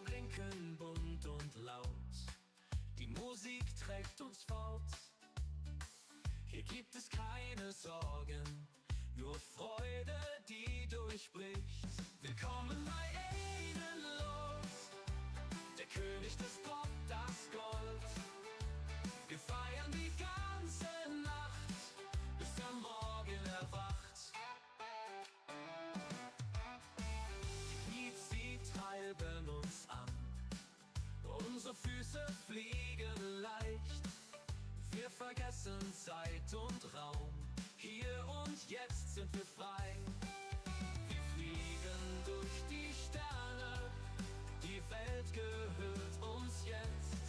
blinken bunt und laut. Die Musik trägt uns fort. Hier gibt es keine Sorgen, nur Freude, die durchbricht. Willkommen bei Los, der König des Pop, das Gold. Wir feiern die ganze Nacht, bis der Morgen erwacht. Die Beats, sie treiben uns an, unsere Füße fliegen leicht. Wir vergessen Zeit und Raum, hier und jetzt sind wir frei. Wir fliegen durch die Sterne, die Welt gehört uns jetzt.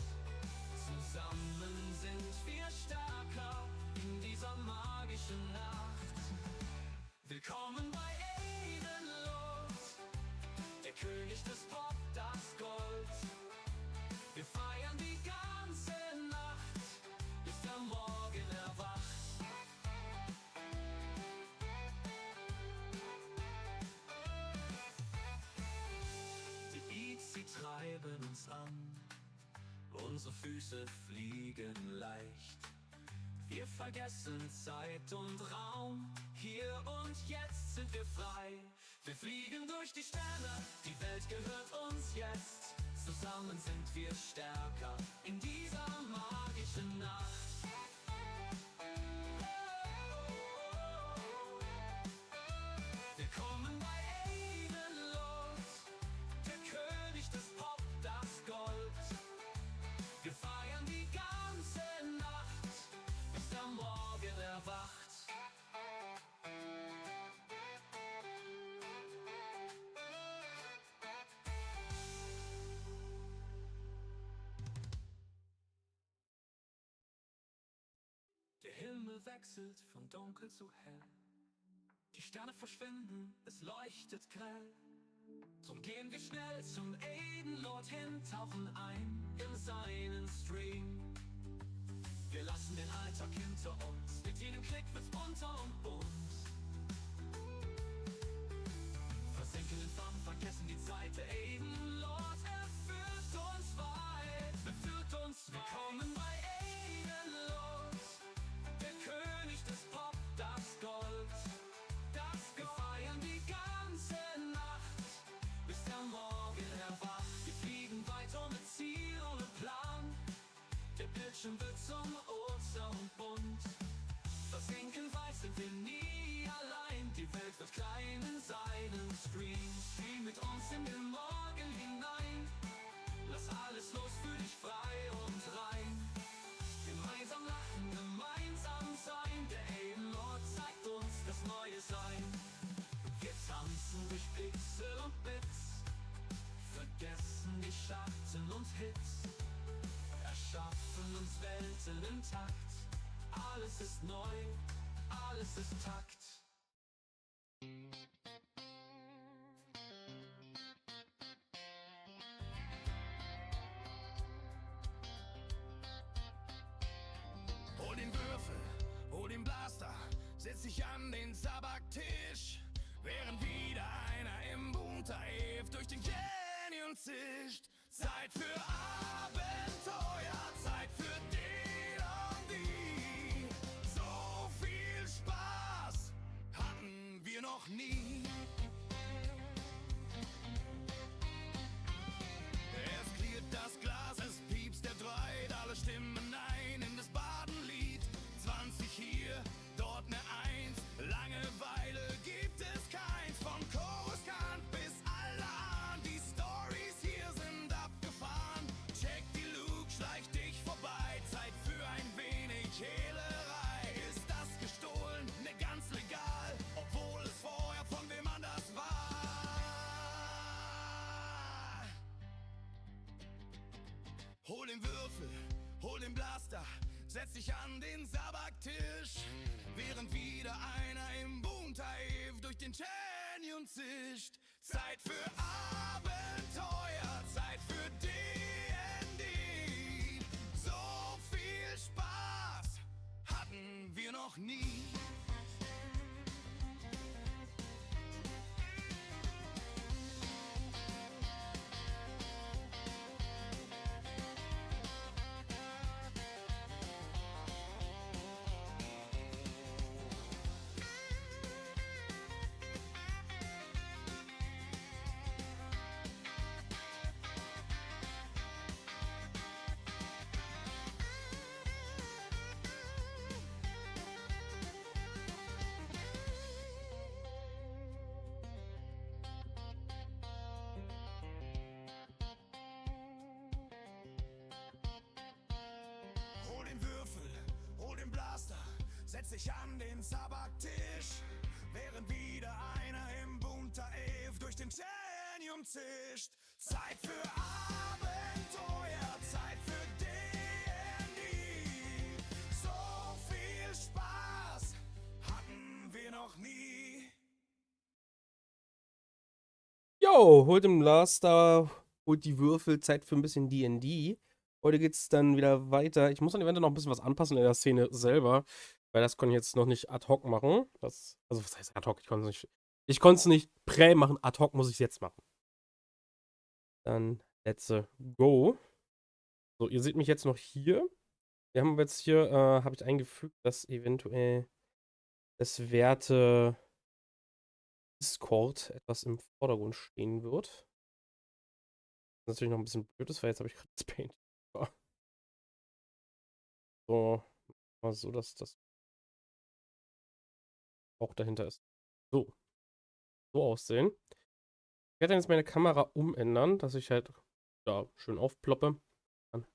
Zusammen sind wir stärker in dieser magischen Nacht. Willkommen bei Los, der König des Pop, das Gold. Wir feiern die ganze Nacht, bis der Morgen erwacht. Die Beats, sie treiben uns an, unsere Füße fliegen leicht. Wir vergessen Zeit und Raum, hier und jetzt sind wir frei. Wir fliegen durch die Sterne, die Welt gehört uns jetzt. Zusammen sind wir stärker in dieser magischen Nacht. Willkommen bei Los, der König des Pop, das Gold. Wir feiern die ganze Nacht, bis der Morgen erwacht. Der Himmel wechselt von dunkel zu hell. Die Sterne verschwinden, es leuchtet grell. Drum gehen wir schnell zum Lord hin, tauchen ein in seinen Stream. Wir lassen den Alltag hinter uns, mit jedem Klick wird's bunter und bunt. Versinken in Farben, vergessen die Zeit, der Lord, er führt uns weit, er führt uns weit. Willkommen bei Los, der König des Pop, das Gold. Wir feiern die ganze Nacht, bis der Morgen erwacht. Wir fliegen weit ohne Ziel, ohne Plan. Der Bildschirm wird zum Ozean bunt. Versinken weit sind wir nie allein. Die Welt wird klein in seinem Stream. Stream mit uns in den Morgen hinein. Lass alles los, fühl dich frei und rein. Gemeinsam lachen, gemeinsam sein. Der Lord zeigt uns das neue Sein. Wir tanzen durch Pixel und Bits, vergessen die Schatten und Hits, erschaffen uns Welten im Takt. Alles ist neu, alles ist Takt. Hol den Würfel, hol den Blaster, setz dich an den Tabaktisch, während wieder einer im Unterhef durch den Canyon zischt. Zeit für Abenteuer, Zeit für DND. So viel Spaß hatten wir noch nie. Es klirrt das Glas, es piepst der Dreit, alle stimmen ein in das Badenlied. 20 hier, dort ne 1, Langeweile gibt es keins. Von Choruskant bis Alarm, die Stories hier sind abgefahren. Check die Luke, schleich dich vorbei, Zeit für ein wenig Hehlerei. Ist das gestohlen? Ne, ganz legal, obwohl es vorher von wem anders war. Hol den Würfel, hol den Blaster, setz dich an den Sabaktisch, während wieder einer im Unterhef durch den Canyon zischt. Zeit für Abenteuer, Zeit für DND. So viel Spaß hatten wir noch nie. Blaster, setz dich an den Tabaktisch, während wieder einer im Bunter Eve durch den Genium zischt. Zeit für Abenteuer, Zeit für DND. So viel Spaß hatten wir noch nie. Jo, holt im Blaster, holt die Würfel, Zeit für ein bisschen D&D. Heute geht's dann wieder weiter. Ich muss an eventuell noch ein bisschen was anpassen in der Szene selber, weil das konnte ich jetzt noch nicht ad hoc machen. Also was heißt ad hoc? Ich konnte es nicht prä machen, ad hoc muss ich es jetzt machen. Dann let's go. So, ihr seht mich jetzt noch hier. Wir haben jetzt hier, habe ich eingefügt, dass eventuell das Werte Discord etwas im Vordergrund stehen wird. Das ist natürlich noch ein bisschen blöd ist, weil jetzt habe ich gerade das Paint. So, mal so, dass das auch dahinter ist. So, so aussehen. Ich werde dann jetzt meine Kamera umändern, dass ich halt da schön aufploppe. Dann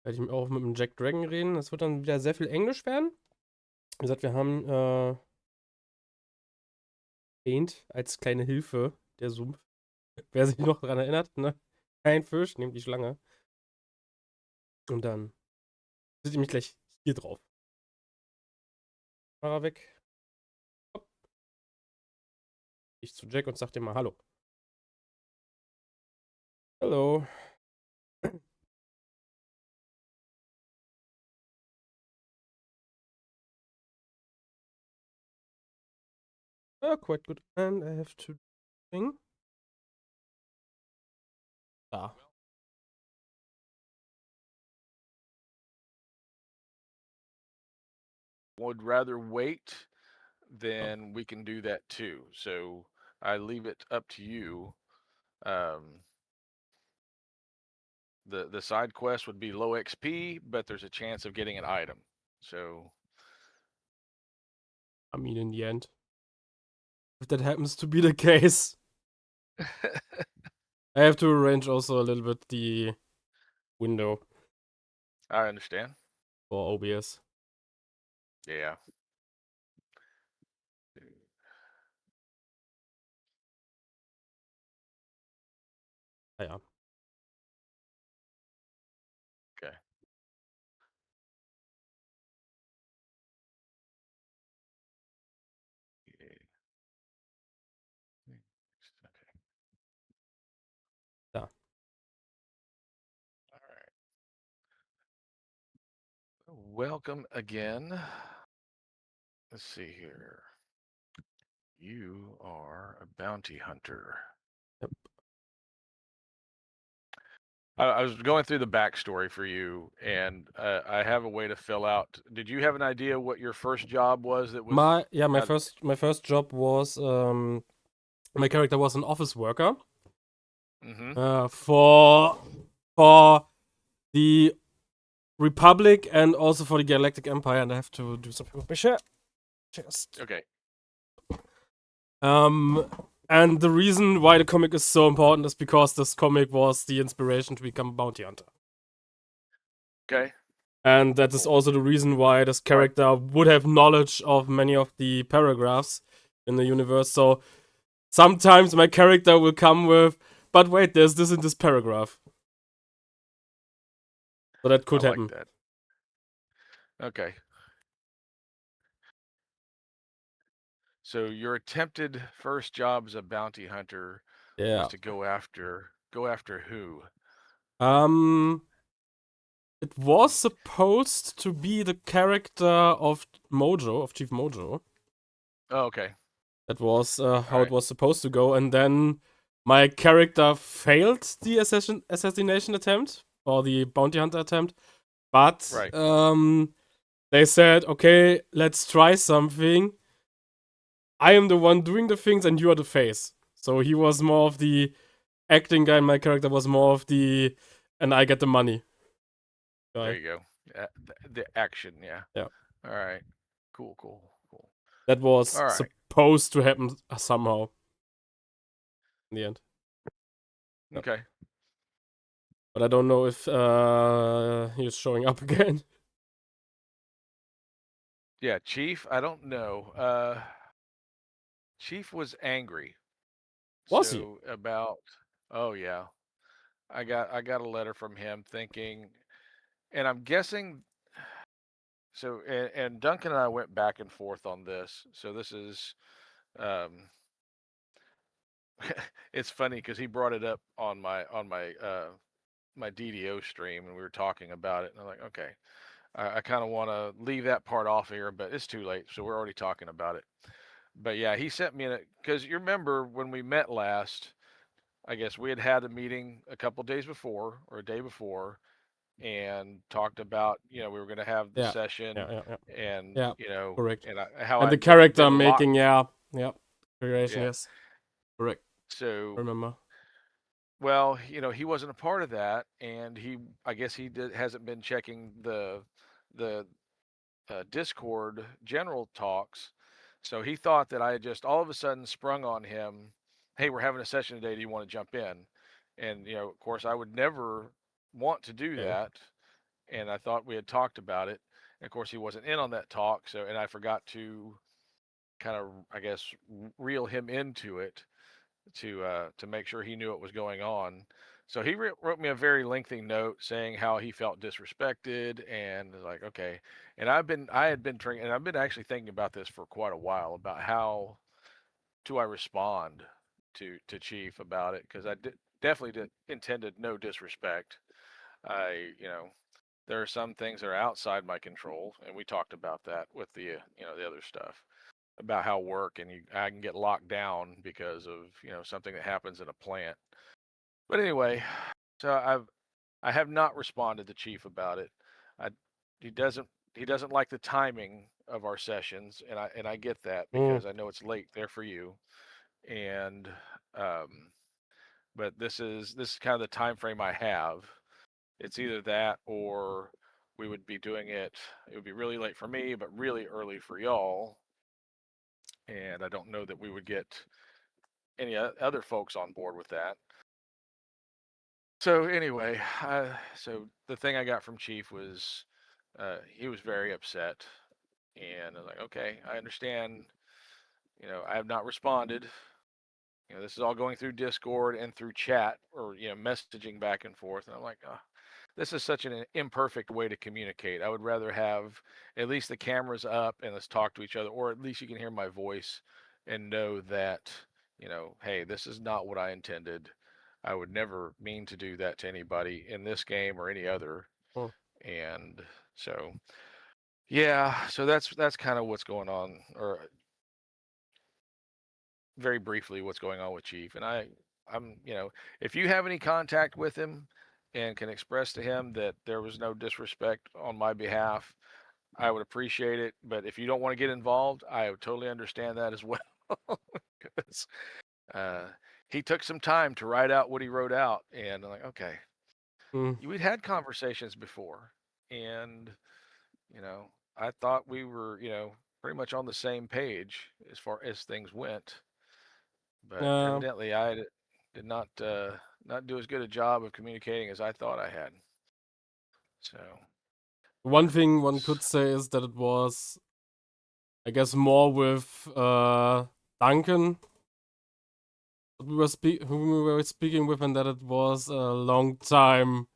werde ich mir auch mit dem Jack Dragon reden. Das wird dann wieder sehr viel Englisch werden. Wie gesagt, wir haben Paint als kleine Hilfe, der Sumpf. Wer sich noch daran erinnert, ne? Kein Fisch, nehmt die Schlange. Und dann seht ihr mich gleich hier drauf. Kamera weg. Hopp. Ich zu Jack und sag dir mal Hallo. Hallo. Quite good. And I have to thing. Da. Would rather wait, then we can do that too. So I leave it up to you. The side quest would be low XP, but there's a chance of getting an item. So I mean, in the end, if that happens to be the case, I have to arrange also a little bit the window I understand. for OBS. Yeah. Ja. Okay. Okay. Da. All right. Welcome again. Let's see here. You are a bounty hunter. Yep. I was going through the backstory for you, and I have a way to fill out. Did you have an idea what your first job was? That was my first job was my character was an office worker for the Republic and also for the Galactic Empire, and I have to do something with my share. Just okay. And the reason why the comic is so important is because this comic was the inspiration to become a bounty hunter. Okay. And that is also the reason why this character would have knowledge of many of the paragraphs in the universe. So sometimes my character will come with, but wait, there's this in this paragraph. So that could happen. That. Okay. So your attempted first job as a bounty hunter was to go after who? It was supposed to be the character of Mojo, of Chief Mojo. Oh, okay. That was how it was supposed to go, and then my character failed the assassination attempt, or the bounty hunter attempt, but they said, okay, let's try something. I am the one doing the things, and you are the face. So he was more of the acting guy, and my character was more of the, and I get the money guy. There you go. The action, yeah. Yeah. All right. Cool. That was supposed to happen somehow. In the end. Okay. But I don't know if he is showing up again. Yeah, Chief, I don't know. Chief was angry. Was he? So about, oh yeah, I got a letter from him thinking, and I'm guessing. So and Duncan and I went back and forth on this. So this is, um, it's funny because he brought it up on my DDO stream, and we were talking about it, and I'm like, okay, I kind of want to leave that part off here, but it's too late, so we're already talking about it. But yeah, he sent me because you remember when we met last. I guess we had a meeting a couple days before or a day before, and talked about we were going to have the Yeah. session, Yeah. and Yeah. Correct. and how And the I'd character been locked. making, yeah. Creation, Yeah. yes. Correct. So Remember. well, he wasn't a part of that, and I guess hasn't been checking the Discord general talks. So he thought that I had just all of a sudden sprung on him, hey, we're having a session today. Do you want to jump in? And, of course, I would never want to do Okay. that. And I thought we had talked about it. And of course, he wasn't in on that talk. So, and I forgot to kind of, I guess, reel him into it to make sure he knew what was going on. So he wrote me a very lengthy note saying how he felt disrespected, and was like, okay. And I had been drinking, and I've been actually thinking about this for quite a while about how do I respond to Chief about it, because definitely intended no disrespect. There are some things that are outside my control, and we talked about that with the other stuff about how work and I can get locked down because of something that happens in a plant. But anyway, so I have not responded to Chief about it. I, he doesn't like the timing of our sessions, and I get that Mm. because I know it's late there for you, and but this is kind of the time frame I have. It's either that or we would be doing it. It would be really late for me, but really early for y'all. And I don't know that we would get any other folks on board with that. So anyway, so the thing I got from Chief was he was very upset, and I was like, okay, I understand. I have not responded. This is all going through Discord and through chat or messaging back and forth, and I'm like, oh, this is such an imperfect way to communicate. I would rather have at least the cameras up and let's talk to each other, or at least you can hear my voice and know that, hey, this is not what I intended. I would never mean to do that to anybody in this game or any other. Mm. And so, yeah, so that's kind of what's going on, or very briefly what's going on with Chief. And I'm, if you have any contact with him and can express to him that there was no disrespect on my behalf, I would appreciate it. But if you don't want to get involved, I would totally understand that as well. Because he took some time to write out what he wrote out, and I'm like, okay, Mm. we'd had conversations before, and I thought we were, pretty much on the same page as far as things went. But Yeah. evidently, I did not do as good a job of communicating as I thought I had. So One thing one could say is that it was, I guess, more with Duncan whom we were speaking with, and that it was a long time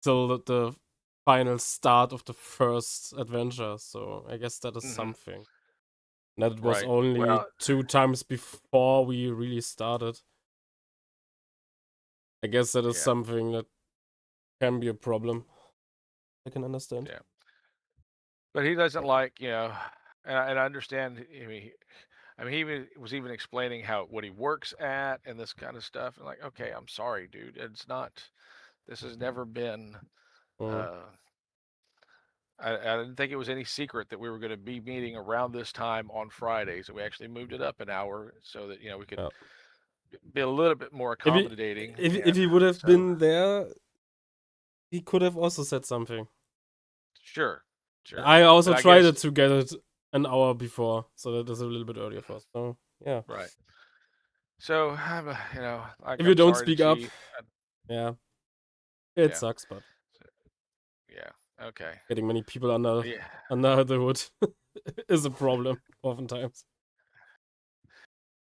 till the final start of the first adventure. So I guess that is something. And that it was right. only Well, 2 times before we really started. I guess that is yeah, something that can be a problem. I can understand. yeah. But he doesn't like, and I understand. He even was even explaining what he works at and this kind of stuff. And like, okay, I'm sorry, dude. It's not. This has never been. Mm. Uh, I didn't think it was any secret that we were going to be meeting around this time on Friday. So we actually moved it up an hour so that we could Yeah. be a little bit more If he accommodating. if And he would have so, been there, he could have also said something. sure. I also But I tried guess it to get it an hour before, so that is a little bit earlier for us. So yeah. right. So like If you I'm don't sorry to speak up, Chief. yeah, it Yeah. sucks, but So, yeah. Okay. Getting many people under Yeah. the hood is a problem oftentimes.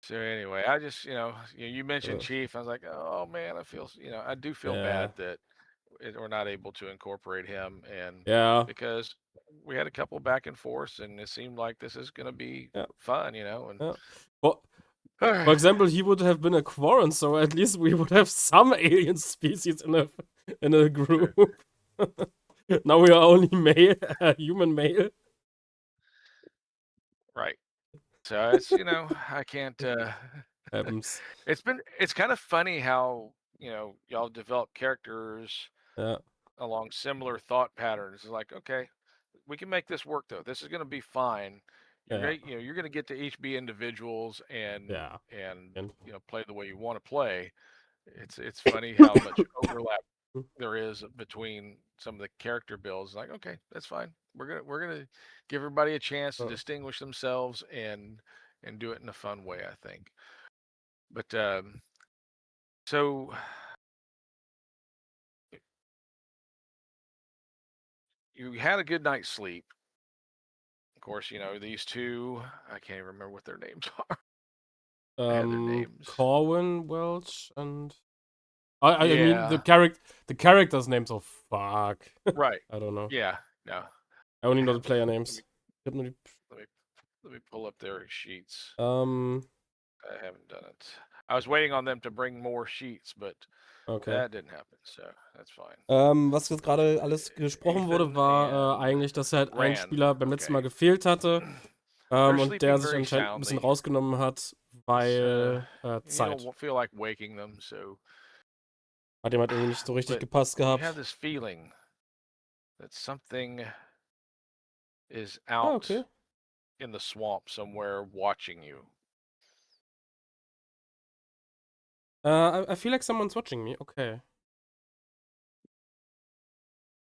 So anyway, I just you mentioned Chief. I was like, oh man, I do feel Yeah. bad that we're not able to incorporate him, and Yeah. because we had a couple back and forths, and it seemed like this is gonna be Yeah. fun, and Yeah. Well, for example, he would have been a Quarren, so at least we would have some alien species in a group. Now we are only male, human male. Right. So it's I can't. Happens. It's kind of funny how y'all develop characters Yeah. along similar thought patterns. It's like, okay, we can make this work though. This is going to be fine. Yeah. You're going to get to each be individuals Yeah. and And play the way you want to play. It's funny how much overlap there is between some of the character builds. Like, okay, that's fine. We're gonna give everybody a chance to distinguish themselves and do it in a fun way, I think. But so you had a good night's sleep. Of course, these two. I can't even remember what their names are. I had their names. Corwin Welch and I mean Yeah. the characters' names. Oh fuck. Right. I don't know. Yeah. No. I only know the have player let names. me let me pull up their sheets. I haven't done it. I was waiting on them to bring more sheets, but Okay. that didn't happen, so that's fine. Was jetzt gerade alles gesprochen wurde, Ethan war and eigentlich, dass halt ein Rand. Spieler beim letzten Mal Okay. gefehlt hatte They're und der sleeping sich very anscheinend ein bisschen soundly. rausgenommen hat, It's, weil you Zeit. don't feel like waking them, so. Hat ihm halt irgendwie nicht so richtig But gepasst you have gehabt. this feeling that something is Ah, out okay. in the swamp somewhere watching you. I feel like someone's watching me. Okay.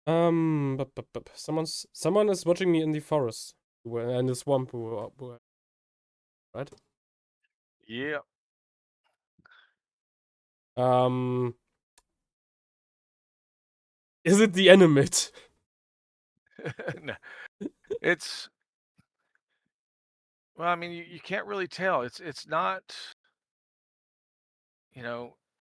Someone is watching me in the forest. In the swamp, right? Yeah. Is it the Animate? No, it's well, I mean, you can't really tell. It's not,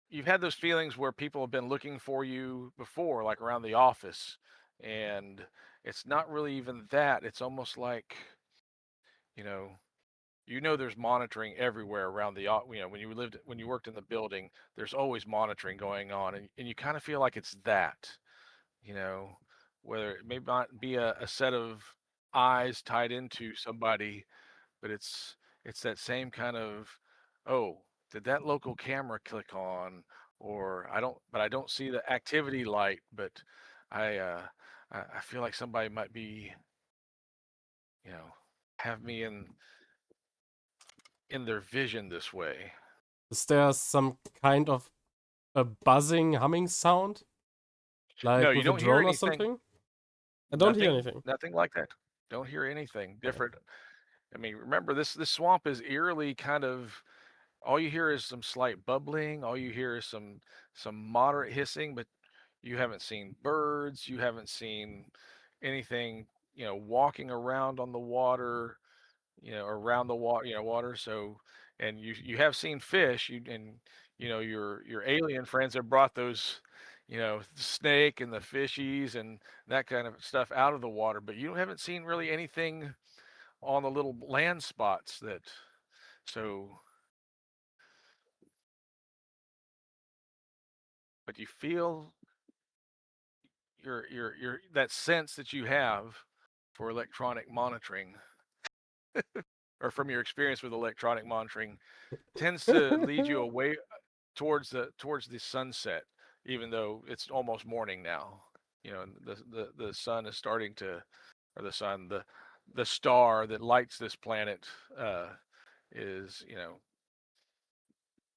you've had those feelings where people have been looking for you before, like around the office, and it's not really even that. It's almost like, you know, there's monitoring everywhere around when you worked in the building, there's always monitoring going on, and you kind of feel like it's that, you know, whether it may not be a set of eyes tied into somebody, but it's that same kind of, oh, did that local camera click on, or I don't see the activity light, but I uh I feel like somebody might be, you know, have me in their vision this way. Is there some kind of a buzzing, humming sound? No, Like you with a don't hear drone or anything. something? I don't hear Nothing, anything. nothing like that. Don't hear anything Okay. different. I mean, remember this swamp is eerily kind of, all you hear is some slight bubbling, all you hear is some moderate hissing, but you haven't seen birds, you haven't seen anything, walking around on the water, around the water, water. So, and you have seen fish, your alien friends have brought those, the snake and the fishies and that kind of stuff out of the water, but you haven't seen really anything on the little land spots that, so, but you feel your that sense that you have for electronic monitoring, or from your experience with electronic monitoring, tends to lead you away towards the sunset, even though it's almost morning now. The sun is starting to, or the star that lights this planet is,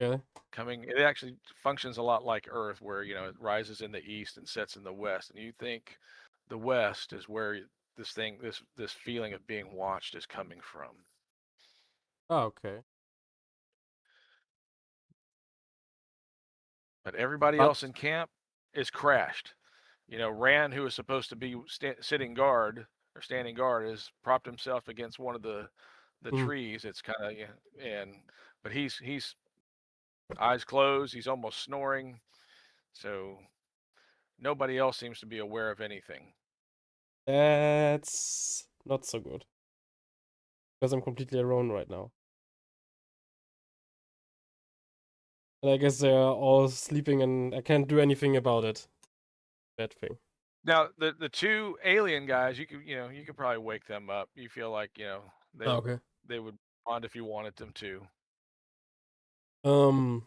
Okay. coming. It actually functions a lot like Earth, where it rises in the east and sets in the west, and you think the west is where this feeling of being watched is coming from. Ah, okay. But everybody But else in camp is crashed. Rand, who was supposed to be sitting guard or standing guard, has propped himself against one of the trees. It's kind of but he's eyes closed. He's almost snoring. So nobody else seems to be aware of anything. That's not so good. Because I'm completely alone right now. And I guess they're all sleeping and I can't do anything about it. Bad thing. Now the two alien guys, you could probably wake them up. You feel like they Okay. they would respond if you wanted them to. And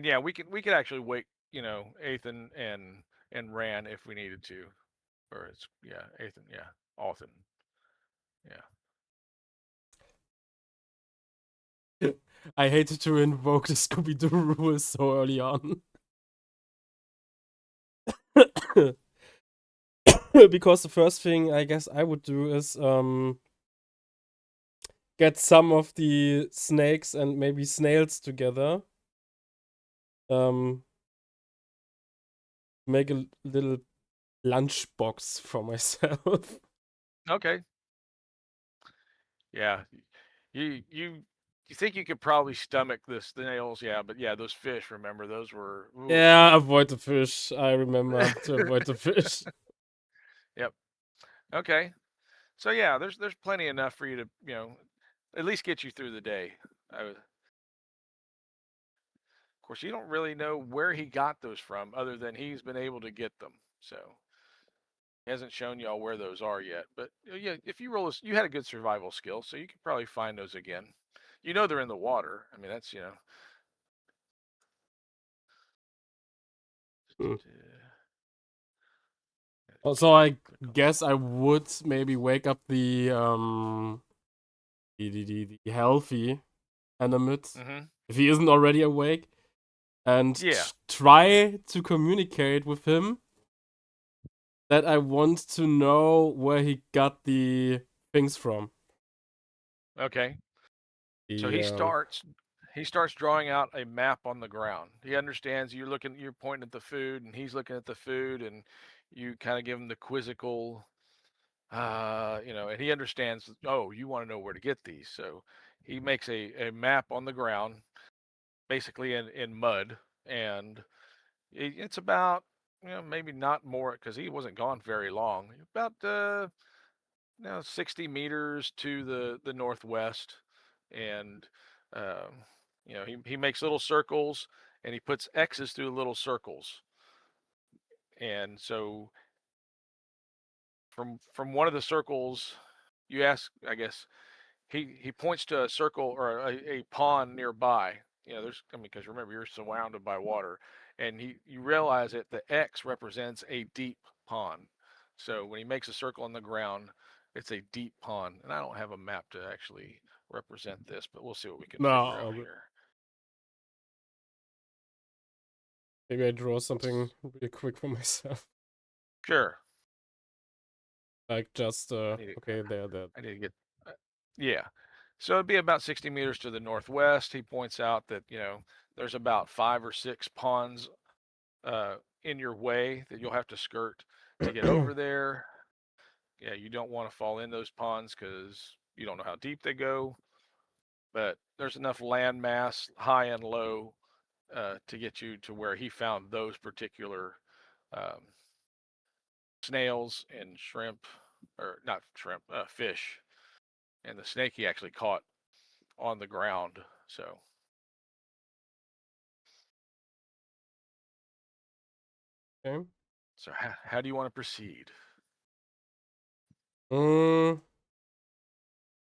yeah, we could actually wake Ethan and Ran if we needed to, or it's Ethan, Alton, I hated to invoke the Scooby-Doo rules so early on. Because the first thing I guess I would do is get some of the snakes and maybe snails together. Make a little lunchbox for myself. Okay. Yeah. You think you could probably stomach the snails, but those fish, remember, those were Yeah, avoid the fish. I remember to avoid the fish. Yep. Okay. So yeah, there's plenty enough for you to, at least get you through the day. Of course, you don't really know where he got those from other than he's been able to get them. So he hasn't shown y'all where those are yet. But yeah, if you roll you had a good survival skill, so you could probably find those again. They're in the water. I mean, that's Hmm. So I guess I would maybe wake up the healthy animate if he isn't already awake, and try to communicate with him that I want to know where he got the things from. Okay. So he starts drawing out a map on the ground. He understands you're pointing at the food, and he's looking at the food, and you kind of give him the quizzical, and he understands. Oh, you want to know where to get these, so he makes a map on the ground, basically in mud, and it's about maybe not more because he wasn't gone very long. About 60 meters to the northwest, and he makes little circles and he puts X's through little circles, and so from one of the circles, you ask, I guess he points to a circle or a pond nearby. Because remember you're surrounded by water, and you realize that the X represents a deep pond. So when he makes a circle on the ground, it's a deep pond, and I don't have a map to actually represent this, but we'll see what we can figure out here. Maybe I draw something really quick for myself. Sure. Like just okay, there. I need to get yeah. So it'd be about 60 meters to the northwest. He points out that there's about 5 or 6 ponds in your way that you'll have to skirt to get over there. Yeah, you don't want to fall in those ponds because you don't know how deep they go. But there's enough land mass, high and low, to get you to where he found those particular snails and shrimp, or not shrimp, fish. And the snake he actually caught on the ground. So. Okay. So how do you want to proceed? Do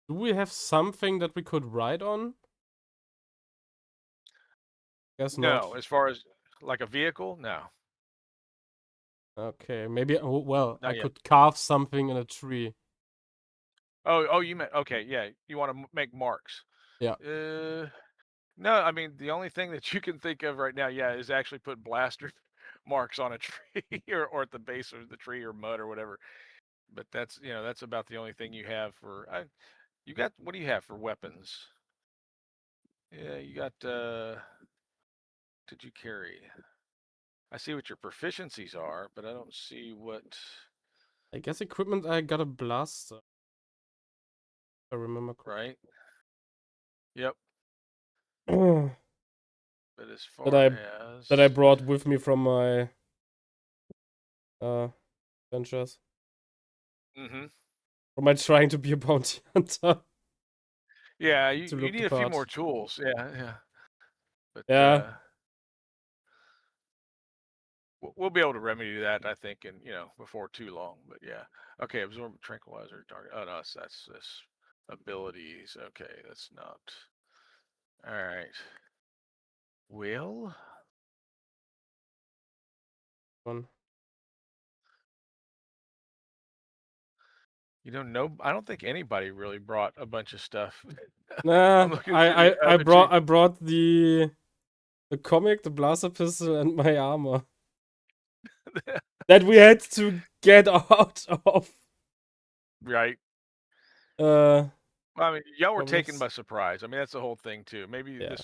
we have something that we could ride on? Guess No, not. as far as like a vehicle, no. Okay, maybe. Well, Not I yet. could carve something in a tree. Oh, you meant okay, yeah. You want to make marks? Yeah. No, I mean the only thing that you can think of right now, is actually put blaster marks on a tree or at the base of the tree or mud or whatever. But that's about the only thing you have for. You got what do you have for weapons? Yeah, you got. Did you carry? I see what your proficiencies are, but I don't see what. I guess equipment. I got a blaster. I remember Right. Yep. correctly. But as that far I as. that I brought with me from my adventures. Mm-hmm. From my trying to be a bounty hunter. Yeah, to you look the need a few part. more tools. Yeah, yeah. But Yeah. we'll be able to remedy that, I think, in before too long. But yeah, okay. Absorb tranquilizer target. Oh no, that's this abilities. Okay, that's not. All right. Well, One. no, I don't think anybody really brought a bunch of stuff. I'm Nah, looking through the other two. I brought the comic, the blaster pistol, and my armor that we had to get out of. Right. Uh, Well, I mean, y'all were taken problems. by surprise. I mean, that's the whole thing too. Maybe Yeah.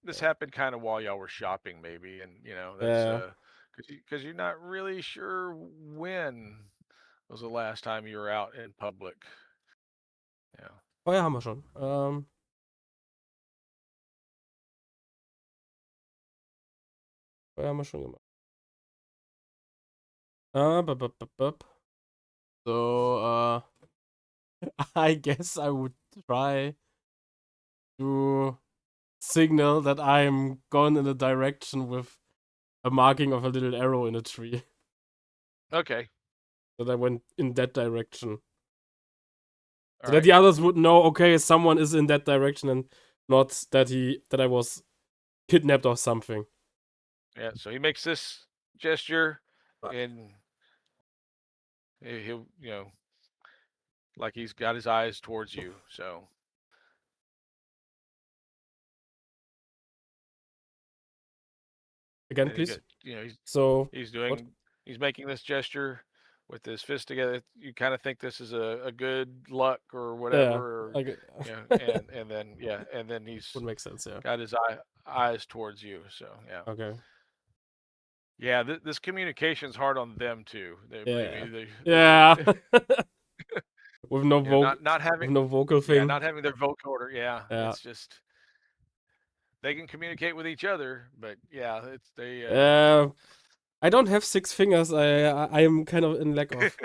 this happened kind of while y'all were shopping, maybe, and that's Yeah. because you're not really sure when was the last time you were out in public. Yeah. Oh ja, haben wir schon. Oh ja, haben wir schon gemacht. Bup, bup, bup, bup. So, I guess I would try to signal that I'm going in a direction with a marking of a little arrow in a tree. Okay. That I went in that direction. All So that right. the others would know, okay, someone is in that direction and not that I was kidnapped or something. Yeah. So he makes this gesture, and he'll like he's got his eyes towards you. So Again, and he please. got he's So, He's what? doing. He's making this gesture with his fist together. You kind of think this is a good luck or Yeah, whatever, or would and then and then he's make sense, yeah. got his eyes towards you. So yeah, Okay. yeah. This communication's hard on them too. Believe Yeah. me. Yeah. with no Not having vocal thing. not having their vocal order. Yeah, Yeah. it's just they can communicate with each other, but yeah, it's they. I don't have 6 fingers. I am kind of in lack of.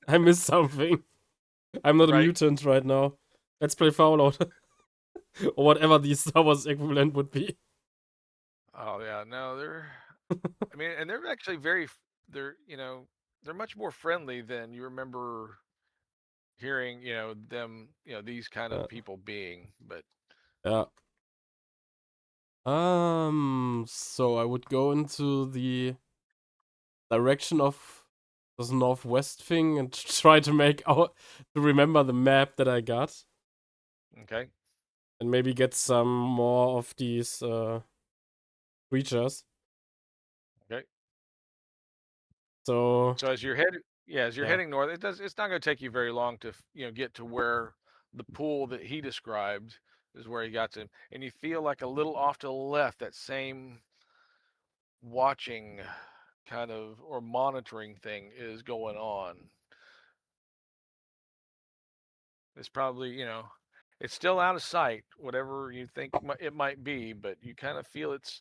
I miss something. I'm not a Right. mutant right now. Let's play Fallout. or whatever the Star Wars equivalent would be. Oh yeah, no, they're. I mean, and they're actually very. They're they're much more friendly than you remember hearing them these kind of people being. But Yeah. So I would go into the direction of this northwest thing and try to to remember the map that I got. okay, And maybe get some more of these creatures. okay. So So as you're yeah. heading north, it's not going to take you very long to get to where the pool that he described is where he got to, and you feel like a little off to the left that same watching kind of or monitoring thing is going on. It's probably, it's still out of sight, whatever you think it might be, but you kind of feel it's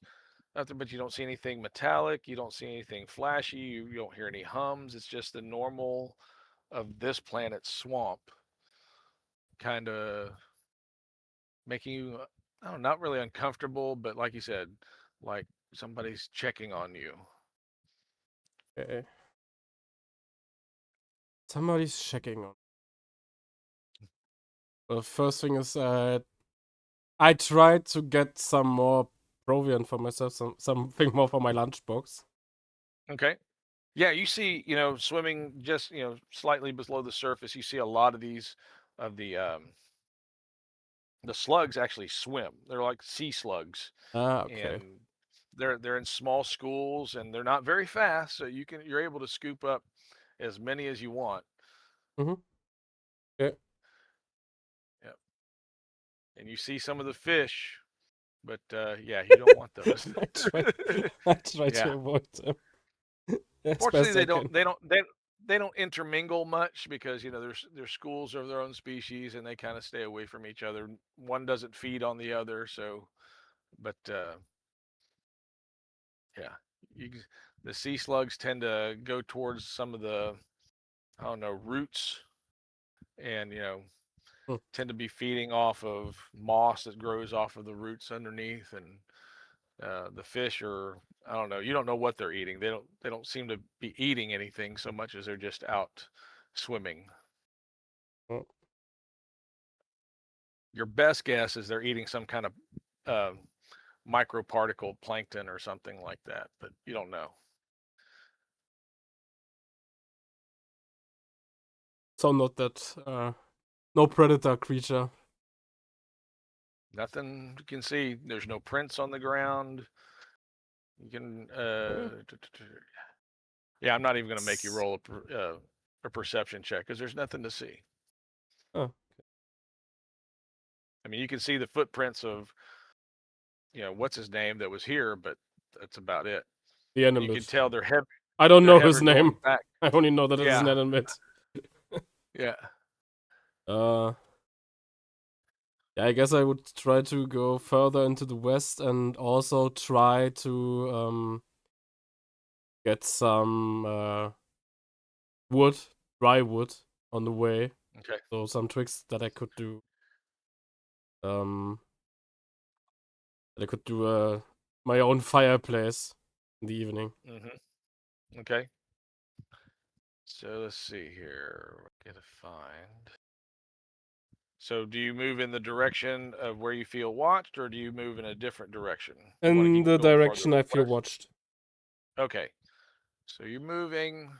nothing, but you don't see anything metallic. You don't see anything flashy. You don't hear any hums. It's just the normal of this planet's swamp kind of making you, I don't know, not really uncomfortable, but like you said, like somebody's checking on you. Okay. Somebody's checking on. The first thing is I tried to get some more proviant for myself, something more for my lunchbox. Okay. Yeah, you see, swimming just, slightly below the surface, you see a lot of these of the slugs actually swim. They're like sea slugs, Okay. and they're in small schools, and they're not very fast, so you're able to scoop up as many as you want. Mm-hmm. Okay. Yep. And you see some of the fish But yeah, you don't want those. I try Yeah. to avoid them as Fortunately, best I can. they don't intermingle much because there's schools of their own species and they kind of stay away from each other. One doesn't feed on the other, so but yeah, you, the sea slugs tend to go towards some of the I don't know roots and Hmm. tend to be feeding off of moss that grows off of the roots underneath and the fish are I don't know. You don't know what they're eating. They don't seem to be eating anything so much as they're just out swimming. Oh. Your best guess is they're eating some kind of uh, microparticle plankton or something like that, but you don't know. So not that no predator creature. Nothing you can see. There's no prints on the ground. You can yeah. I'm not even going to make you roll a perception check because there's nothing to see. Oh. I mean, you can see the footprints of what's his name that was here, but that's about it. The And you can enemy. tell they're heavy. I don't They're know heavy his going name. back. I only know that it's an Yeah, enemy. yeah. Yeah, I guess I would try to go further into the west and also try to get some wood, dry wood, on the way. Okay. So some tricks that I could do. Um, that I could do my own fireplace in the evening. Mm-hmm. Okay. So let's see here. Get a find. So do you move in the direction of where you feel watched, or do you move in a different direction? You want to In keep the going farther direction I feel west? watched. Okay. So you're moving.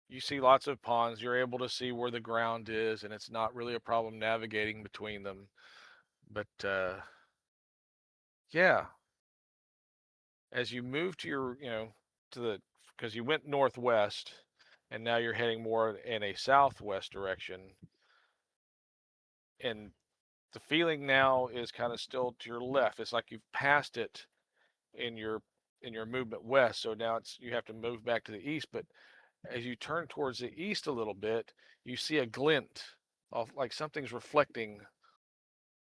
You see lots of ponds. You're able to see where the ground is, and it's not really a problem navigating between them. But yeah, as you move to to the, because you went northwest, and now you're heading more in a southwest direction, and the feeling now is kind of still to your left. It's like you've passed it in your movement west. So now you have to move back to the east. But as you turn towards the east a little bit, you see a glint of like something's reflecting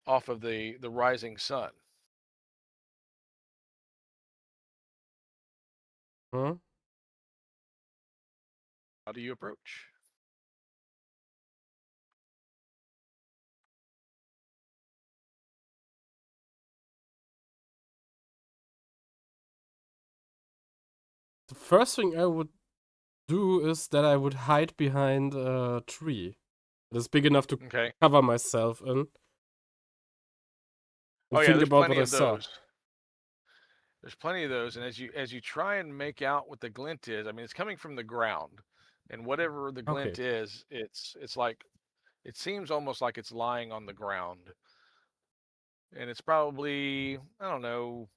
off of the rising sun. Huh? How do you approach? The first thing I would do is that I would hide behind a tree that is big enough to Okay. cover myself in. Oh And yeah, think there's about plenty what I of saw. those. There's plenty of those, and as you try and make out what the glint is, I mean, it's coming from the ground, and whatever the Okay. glint is, it's like it seems almost like it's lying on the ground, and it's probably I don't know.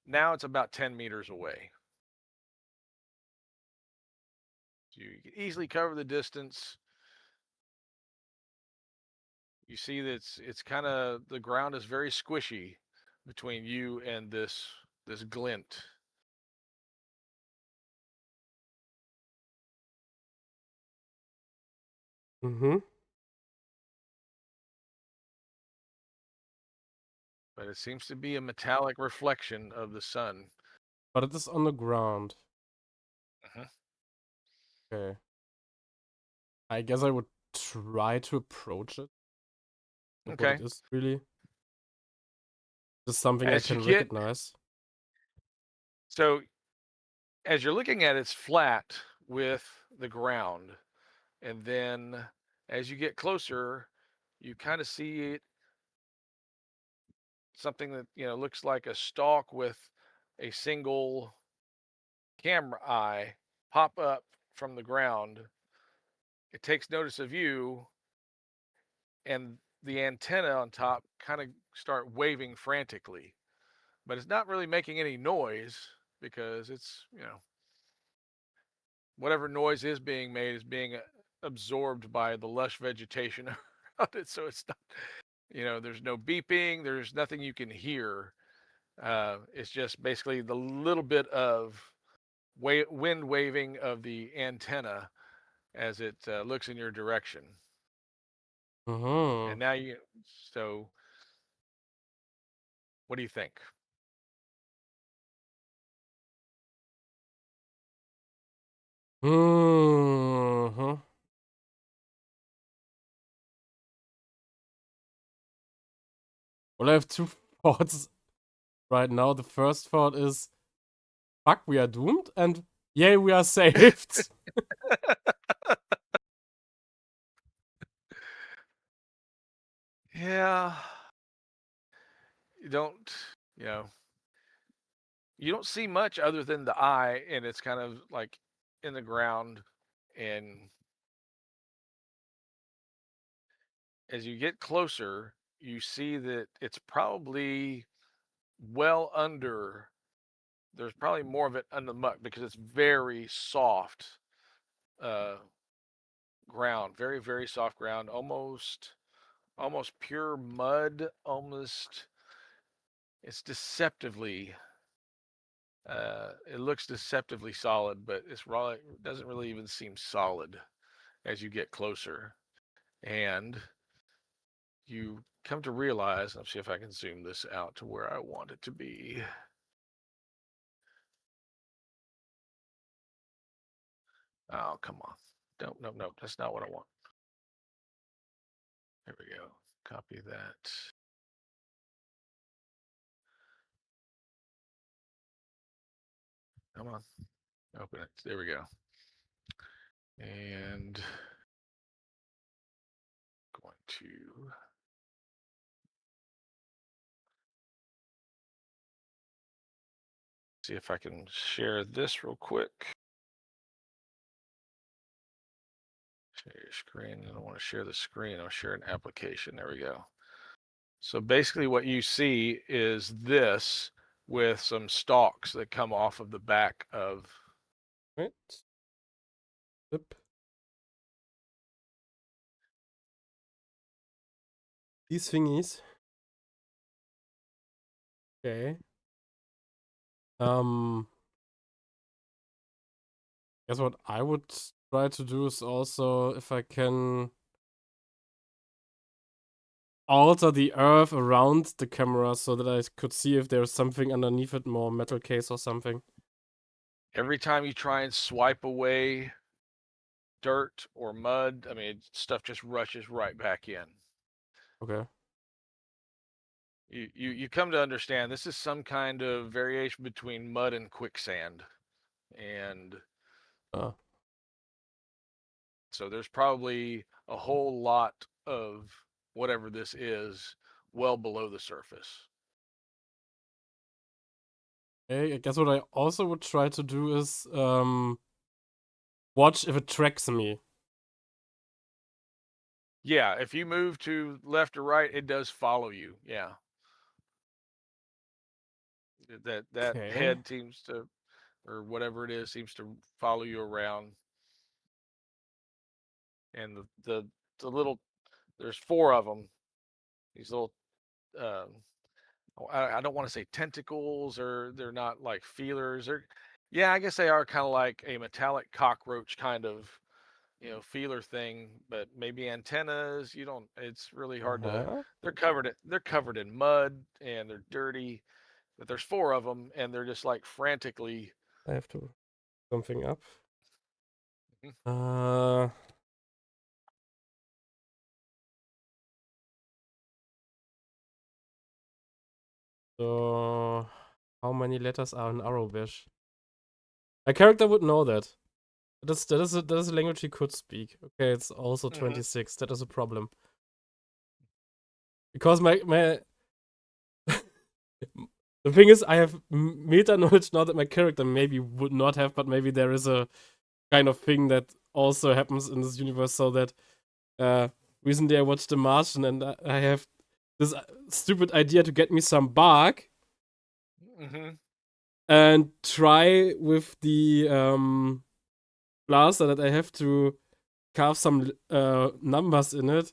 Now it's about 10 meters away. So you can easily cover the distance. You see that it's kind of the ground is very squishy between you and this glint. Mm-hmm. But it seems to be a metallic reflection of the sun. But it is on the ground. Mhm. Okay. I guess I would try to approach it. Look what Okay. it is, really. This is something I As you can get recognize. so as you're looking at it, it's flat with the ground, and then as you get closer, you kind of see it something that looks like a stalk with a single camera eye pop up from the ground. It takes notice of you, and the antenna on top kind of start waving frantically, but it's not really making any noise because it's whatever noise is being made is being absorbed by the lush vegetation around it, so There's no beeping. There's nothing you can hear. It's just basically the little bit of wind waving of the antenna as it looks in your direction. Mm-hmm. And now so what do you think? Mm-hmm. Well, I have two thoughts right now. The first thought is, fuck, we are doomed, and yay, we are saved. Yeah, you don't, you know, you don't see much other than the eye, and it's kind of like in the ground. And as you get closer, you see that it's probably well under. There's probably more of it under the muck because it's very soft uh, ground, very very soft ground, almost pure mud, almost. It's deceptively. It looks deceptively solid, but it doesn't really even seem solid as you get closer. And you come to realize, let's see if I can zoom this out to where I want it to be. Oh, come on. No, that's not what I want. There we go. Copy that. Come on. Open it. There we go. And going to see if I can share this real quick. Share your screen. I don't want to share the screen. I'll share an application. There we go. So basically what you see is this with some stalks that come off of the back of. Right. Yep. These thingies. Okay. Guess what I would try to do is also if I can alter the earth around the camera so that I could see if there's something underneath it, more metal case or something. Every time you try and swipe away dirt or mud, I mean, stuff just rushes right back in. Okay. You come to understand this is some kind of variation between mud and quicksand. And so there's probably a whole lot of whatever this is well below the surface. Okay, I guess what I also would try to do is watch if it tracks me. Yeah, if you move to left or right, it does follow you. Yeah. That Okay. head seems to, or whatever it is, seems to follow you around. And the little, there's 4 of them. These little, I don't want to say tentacles, or they're not like feelers. Yeah, I guess they are kind of like a metallic cockroach kind of, feeler thing, but maybe antennas. You don't. It's really hard to. They're covered in mud and they're dirty, but there's 4 of them and they're just like frantically. I have to something up. Mm-hmm. So how many letters are in Arrowbish? My character would know that. That is a language he could speak. Okay, it's also 26. That is a problem. Because my the thing is, I have meta knowledge now that my character maybe would not have, but maybe there is a kind of thing that also happens in this universe. So that recently I watched The Martian and I have this stupid idea to get me some bark and try with the blaster that I have to carve some numbers in it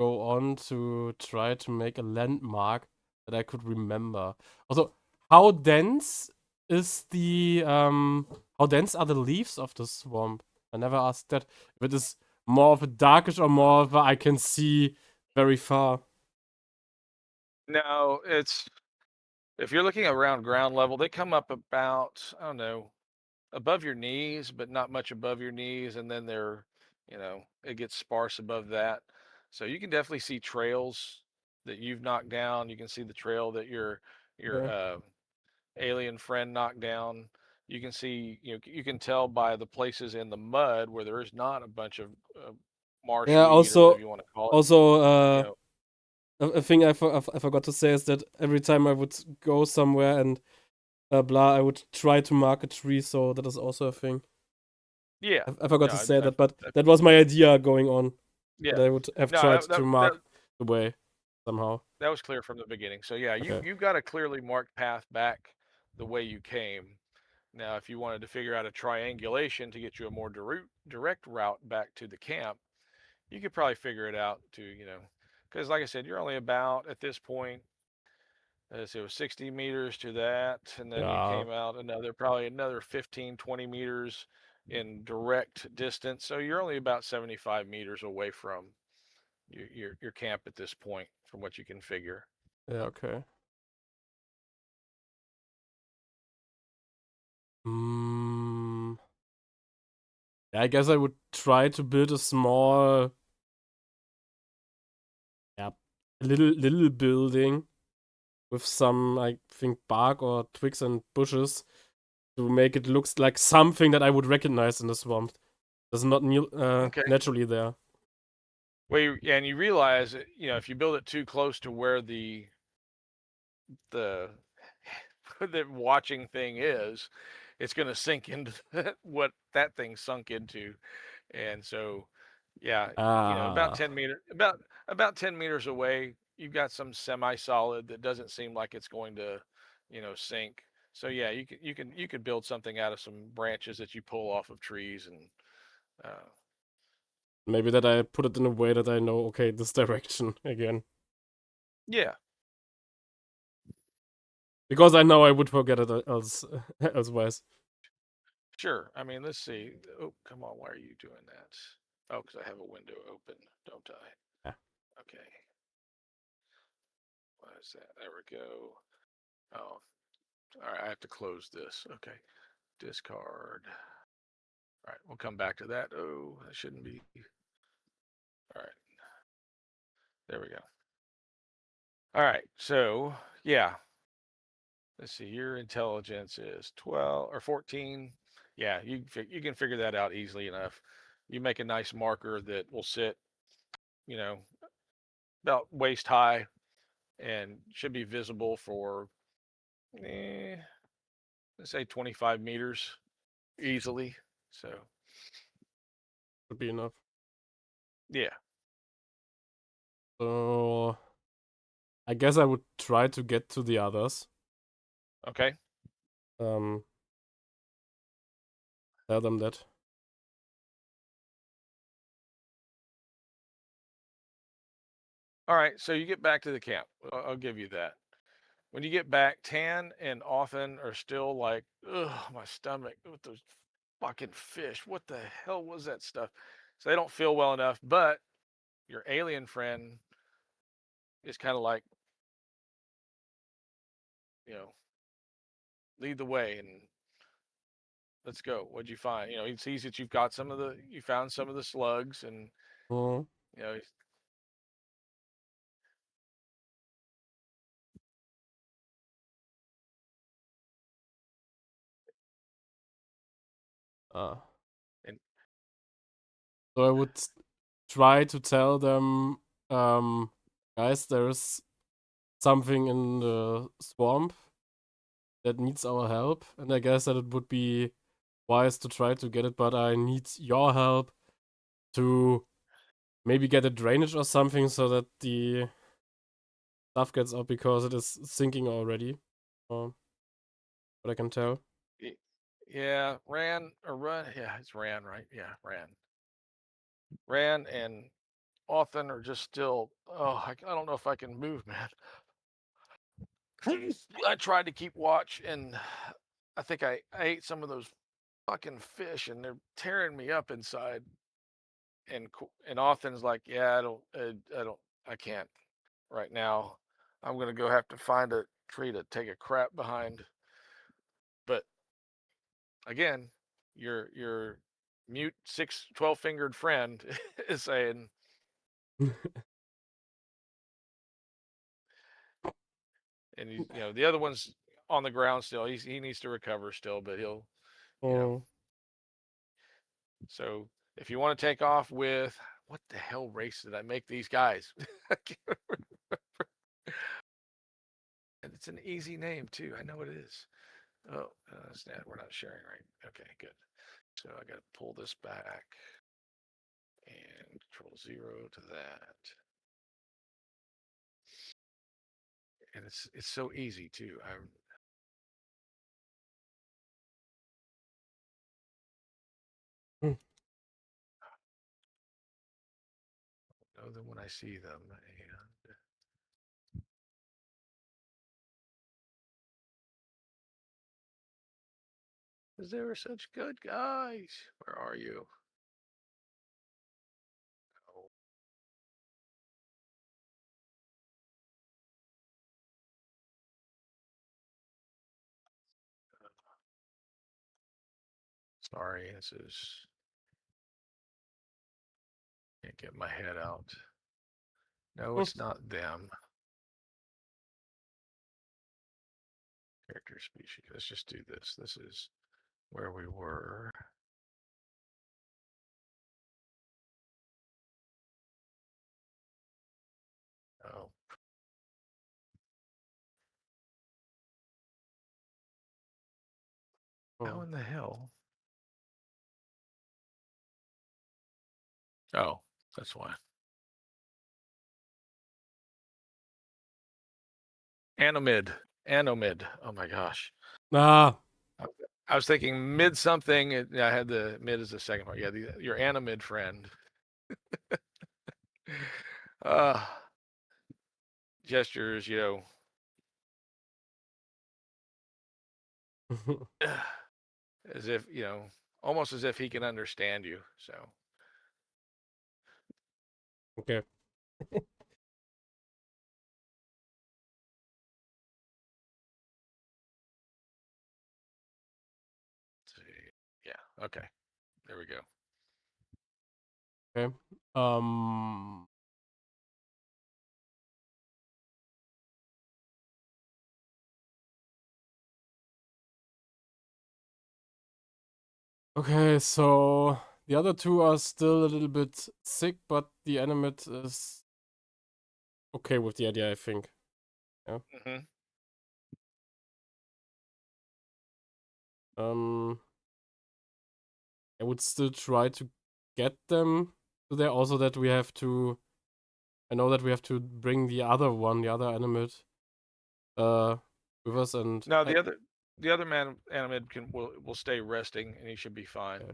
go on to try to make a landmark that I could remember. Also, how dense is the how dense are the leaves of the swamp? I never asked that. If it is more of a darkish or more of a I can see very far. No, it's if you're looking around ground level, they come up about, I don't know, above your knees, but not much above your knees, and then it gets sparse above that. So you can definitely see trails that you've knocked down. You can see the trail that your Okay. alien friend knocked down. You can see, you can tell by the places in the mud where there is not a bunch of Yeah. marshweed or whatever you want to call it. Also, You know, a thing I forgot to say is that every time I would go somewhere and blah, I would try to mark a tree. So that is also a thing. yeah, I forgot no, to say that, but that's that was my idea going on. yeah. That I would have No, tried that, to that that mark the way somehow. that was clear from the beginning. So yeah, Okay. you've got a clearly marked path back the way you came. Now, if you wanted to figure out a triangulation to get you a more direct route back to the camp, you could probably figure it out because like I said, you're only about at this point, as it was 60 meters to that, and then you Yeah. came out probably another 15, 20 meters in direct distance. So you're only about 75 meters away from your camp at this point, from what you can figure. Yeah. Okay. Hmm. Yeah, I guess I would try to build a small, yeah, little building with some, I think, bark or twigs and bushes to make it looks like something that I would recognize in the swamp. That's not Okay. naturally there. Well, and you realize that, if you build it too close to where the the watching thing is, it's going to sink into what that thing sunk into. And so, yeah, about Ah, 10 meter, about 10 meters away, you've got some semi-solid that doesn't seem like it's going to, sink. So yeah, you could build something out of some branches that you pull off of trees and uh, maybe that I put it in a way that I know, okay, this direction again. yeah, Because I know I would forget it else, elsewise. sure. I mean, let's see. Oh, come on, why are you doing that? Oh, because I have a window open, don't I? Yeah. Okay. What is that? There we go. Oh, all right. I have to close this. Okay. Discard. All right. We'll come back to that. Oh, that shouldn't be. All right. There we go. All right. So, yeah. Let's see. Your intelligence is 12 or 14. Yeah, you can figure that out easily enough. You make a nice marker that will sit, you know, about waist high and should be visible for, eh, let's say 25 meters easily. So, Would be enough. yeah. So I guess I would try to get to the others. Okay. Um, tell them that. All right. So you get back to the camp. I'll give you that. When you get back, Tan and Often are still like, ugh, my stomach with those fucking fish. What the hell was that stuff? So they don't feel well enough, but your alien friend is kind of like, you know, lead the way and let's go. What'd you find? He sees that you found some of the slugs and, Mm, you know, uh, and so I would try to tell them, guys, there's something in the swamp that needs our help, and I guess that it would be wise to try to get it, but I need your help to maybe get a drainage or something so that the stuff gets out because it is sinking already. What I can tell. yeah, ran or run. Yeah, it's ran, right? Yeah, ran and Othen are just still. Oh, I don't know if I can move, man. I tried to keep watch, and I think I ate some of those fucking fish, and they're tearing me up inside. And Othen's like, yeah, I can't right now. I'm gonna go have to find a tree to take a crap behind. But again, your mute 12-fingered friend is saying, and the other one's on the ground still. He needs to recover still, but he'll, you know. So if you want to take off with what the hell race did I make these guys? And it's an easy name too. I know it is. Oh, snap, we're not sharing, right? Okay, good. So I got to pull this back and control 0 to that. And it's so easy too. I know them when I see them. And because they were such good guys. Where are you? Oh. Sorry, this is. Can't get my head out. No, it's not them. Character species. Let's just do this. This is where we were. Oh. How in the hell? Oh, that's why. Anomid. Anomid. Oh my gosh. Ah. I was thinking mid something. I had the mid as the second part. Yeah, your Anomid friend. uh, Gestures, as if, almost as if he can understand you. So. Okay. Yeah. Okay. There we go. Okay. Okay, so the other two are still a little bit sick, but the animate is okay with the idea, I think. Yeah. Mm-hmm. I would still try to get them to there. Also, that we have to. I know that we have to bring the other one, the other animate, with us, and No, the other man Animid will stay resting, and he should be fine. Okay.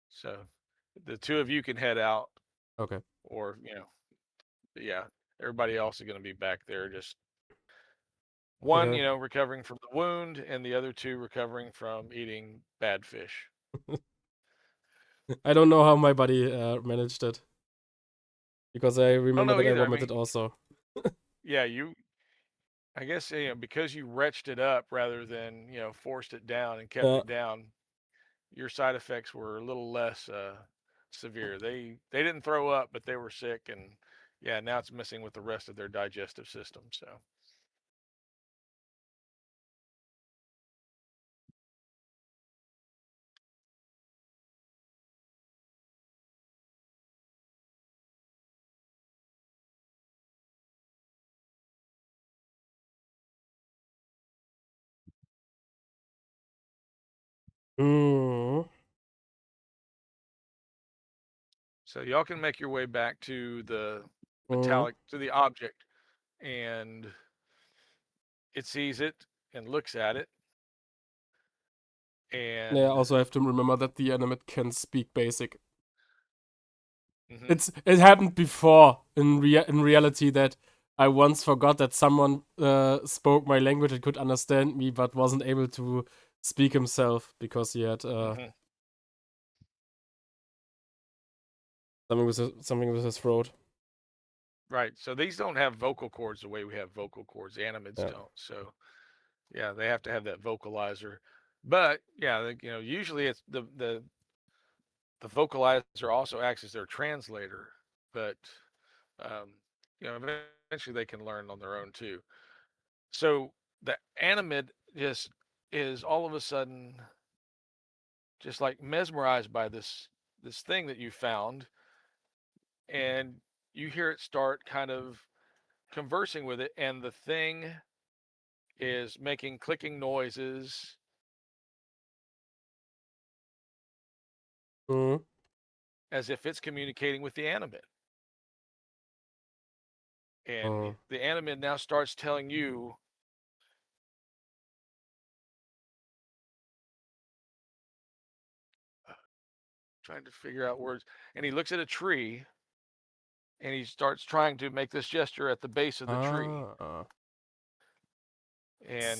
So, the two of you can head out. Okay. Or yeah, everybody else is going to be back there. Just one, Okay. recovering from the wound, and the other two recovering from eating bad fish. I don't know how my buddy managed it, because I remember know that I either. I vomited mean, also. yeah, I guess because you retched it up rather than forced it down and kept it down, your side effects were a little less severe. They didn't throw up, but they were sick, and yeah, now it's messing with the rest of their digestive system. So. Mm. So y'all can make your way back to the metallic, to the object, and it sees it and looks at it. And yeah, also I have to remember that the animate can speak basic. it happened before in reality that I once forgot that someone spoke my language and could understand me, but wasn't able to speak himself because he had something with his throat. Right. So these don't have vocal cords the way we have vocal cords. Animates Yeah. don't. So yeah, they have to have that vocalizer. But yeah, usually it's the vocalizer also acts as their translator. But um, eventually they can learn on their own too. So the animate just is all of a sudden just like mesmerized by this thing that you found, and you hear it start kind of conversing with it, and the thing is making clicking noises Mm. as if it's communicating with the animate. And the animate now starts telling you, trying to figure out words, and he looks at a tree and he starts trying to make this gesture at the base of the tree. And,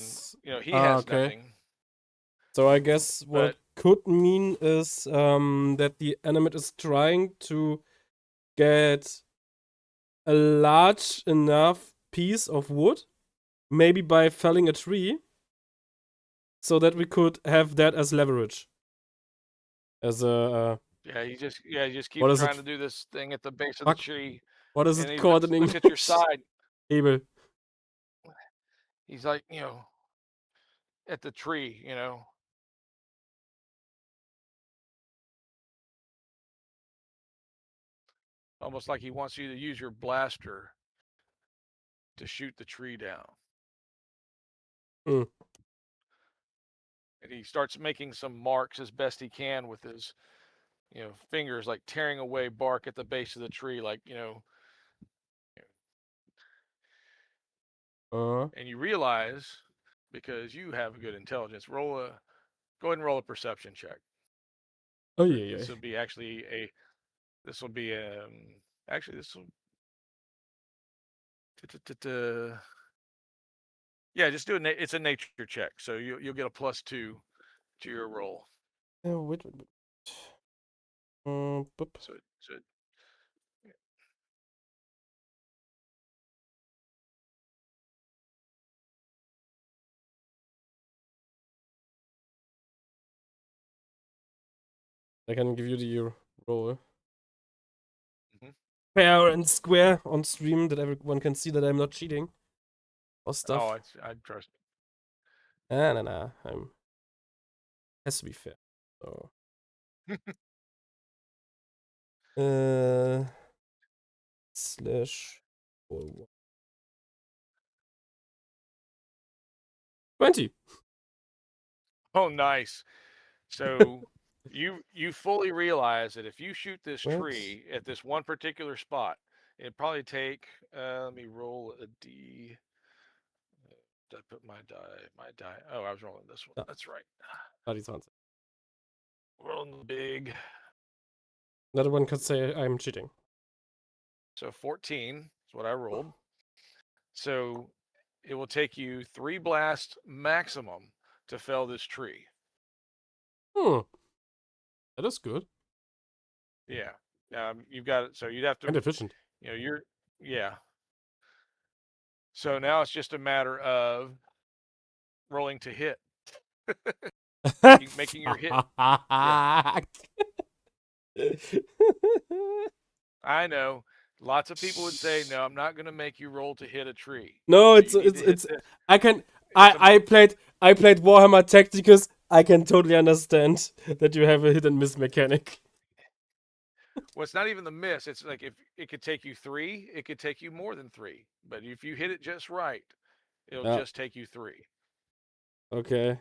he has Okay. nothing. So I guess what But it could mean is that the animate is trying to get a large enough piece of wood, maybe by felling a tree, so that we could have that as leverage. As a he just what keeps is trying it? to do this thing at the base of the Fuck. tree. What is And it he called in looks at your English? side. Hebel. He's like, at the tree, almost like he wants you to use your blaster to shoot the tree down. Mm. And he starts making some marks as best he can with his, fingers, like tearing away bark at the base of the tree, like, and you realize, because you have a good intelligence, go ahead and roll a perception check. Oh yeah. This will be actually this will be actually this will yeah, just do it's a nature check, so you'll get a +2 to your roll. Wait. Boop. So I can give you the roll. Mhm. Fair and square on stream that everyone can see that I'm not cheating or stuff. Oh, I trust. Nah. Has to be fair. So. Slash 20. Oh, nice. So you fully realize that if you shoot this What? tree at this one particular spot, it'd probably take. Let me roll a d. Did I put my die? Oh, I was rolling this one. Ja, That's right. war die 20. Rolling the big. Another one could say I'm cheating. So 14 is what I rolled. So it will take you 3 blasts maximum to fell this tree. That is good. Yeah. You've got it. So you'd have to. And efficient. Yeah. So now it's just a matter of rolling to hit. making your hit. Yeah. I know. Lots of people would say, "No, I'm not going to make you roll to hit a tree." No, But it's I can I played Warhammer Tacticus. I can totally understand that you have a hit and miss mechanic. Well, it's not even the miss. It's like if it could take you 3, it could take you more than 3. But if you hit it just right, it'll just take you 3. Okay.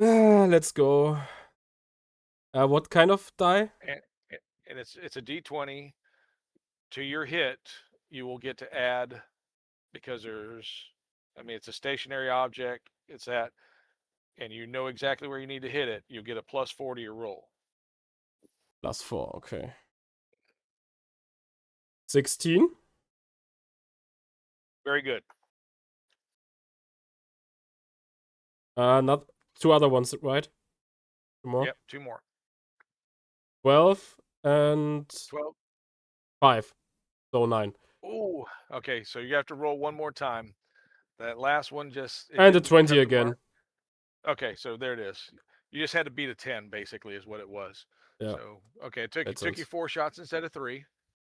Let's go. What kind of die? And it's a D20. To your hit, you will get to add, because it's a stationary object. It's at, and you know exactly where you need to hit it. You'll get a +4 to your roll. +4, okay. 16? Very good. Not 2 other ones, right? 2 more? Yep, 2 more. 12 and 12. 5. So 9. Ooh, okay, so you have to roll one more time. That last one just And a didn't 20 come to again. mark. Okay, so there it is. You just had to beat a 10, basically, is what it was. Yeah. So, okay, it took Makes you sense. 4 shots instead of 3.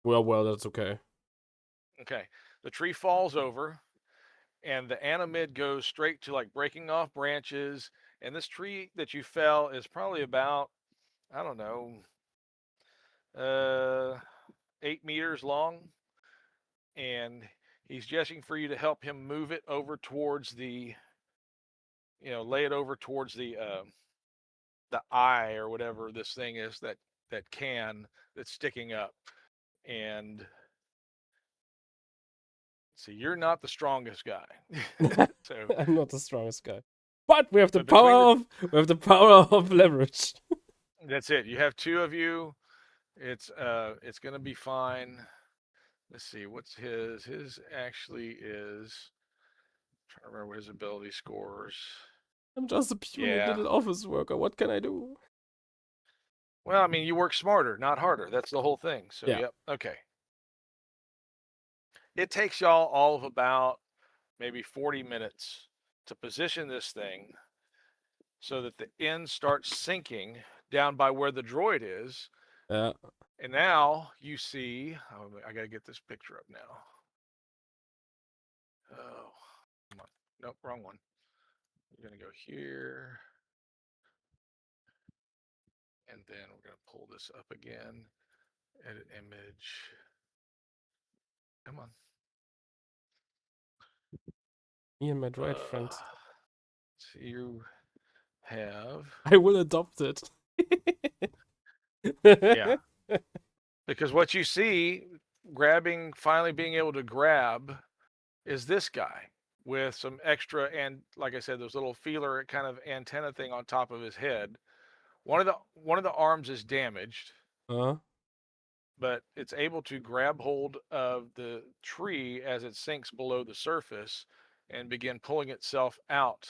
Well, that's okay. Okay, the tree falls over, and the animid goes straight to like breaking off branches. And this tree that you fell is probably about, I don't know, 8 meters long. And he's gesturing for you to help him move it over towards the, lay it over towards the eye or whatever this thing is that can that's sticking up. And see, you're not the strongest guy. So I'm not the strongest guy. But we have the but between power of leverage. that's it. You have 2 of you. It's gonna be fine. Let's see, what's his? His actually is, trying to remember what his ability scores. I'm just a puny Yeah. little office worker. What can I do? Well, I mean, you work smarter, not harder. That's the whole thing. So, Yeah. yep. Okay. It takes y'all all of about maybe 40 minutes to position this thing so that the end starts sinking down by where the droid is. Yeah. And now you see, I got to get this picture up now. Oh, come on. Nope, wrong one. You're going to go here. And then we're going to pull this up again. Edit image. Come on. Me and my droid friend. So you have. I will adopt it. Yeah. Because what you see finally being able to grab is this guy with some extra, and like I said, those little feeler kind of antenna thing on top of his head. One of the arms is damaged, Huh? but it's able to grab hold of the tree as it sinks below the surface and begin pulling itself out.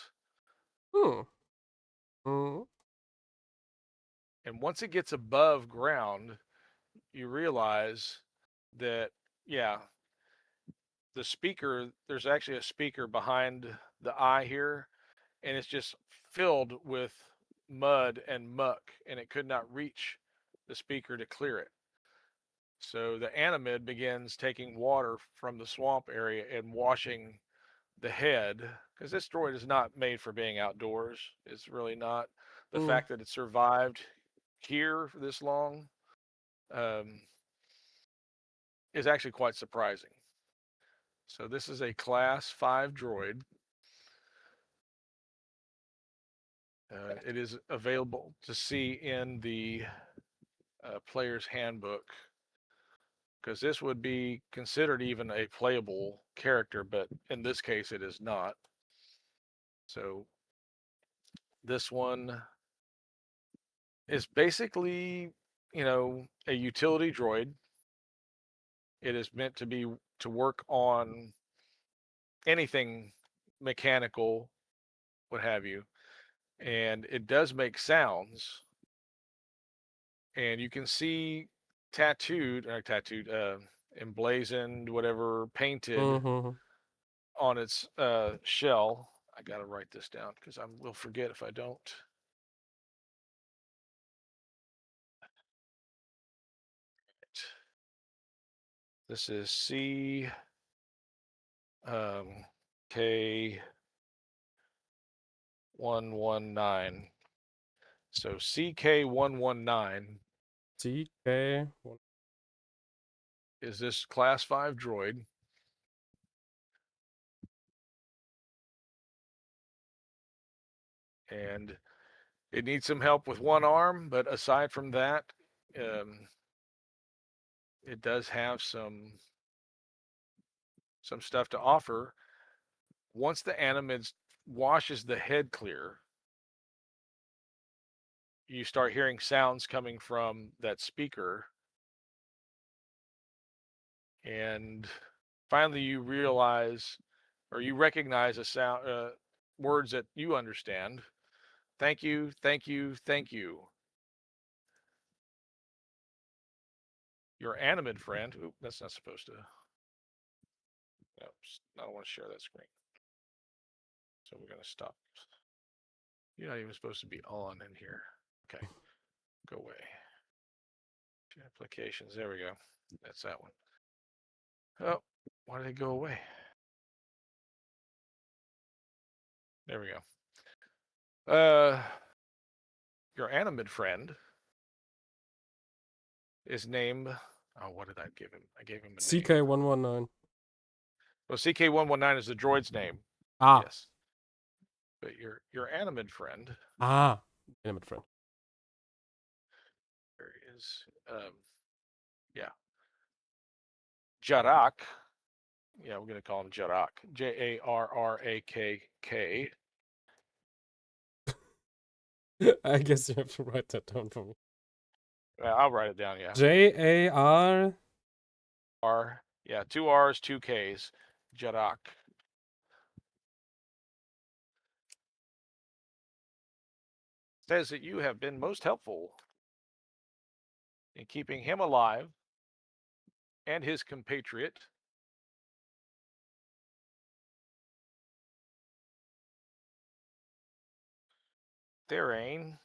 Hmm. Hmm. And once it gets above ground, you realize that, yeah, there's actually a speaker behind the eye here, and it's just filled with mud and muck, and it could not reach the speaker to clear it. So the animid begins taking water from the swamp area and washing the head, because this droid is not made for being outdoors. It's really not. The Hmm. fact that it survived here for this long um, is actually quite surprising. So this is a class 5 droid. It is available to see in the player's handbook, because this would be considered even a playable character, but in this case it is not. So this one is basically, a utility droid. It is meant to work on anything mechanical, what have you, and it does make sounds. And you can see emblazoned, whatever, painted Mm-hmm. on its shell. I gotta write this down because I will forget if I don't. This is K 119. So CK119 TK. is this class 5 droid. And it needs some help with one arm, but aside from that, it does have some stuff to offer. Once the animid washes the head clear, you start hearing sounds coming from that speaker, and finally you realize, or you recognize a sound, words that you understand. Thank you, thank you, thank you. Your animate friend. Oop, that's not supposed to. Oops, I don't want to share that screen. So we're going to stop. You're not even supposed to be on in here. Okay, go away. Applications. There we go. That's that one. Oh, why did it go away? There we go. Your animate friend is named. Oh, what did I give him? I gave him a name. CK119. Well, CK119 is the droid's name. Ah. Yes. But your animate friend. Ah. Animate friend. There is. Yeah. Jarak. Yeah, we're gonna call him Jarak. Jarrakk. I guess you have to write that down for me. I'll write it down. Yeah. Jar. R. Yeah, 2 R's, 2 K's. Jarak. Says that you have been most helpful in keeping him alive and his compatriot Therain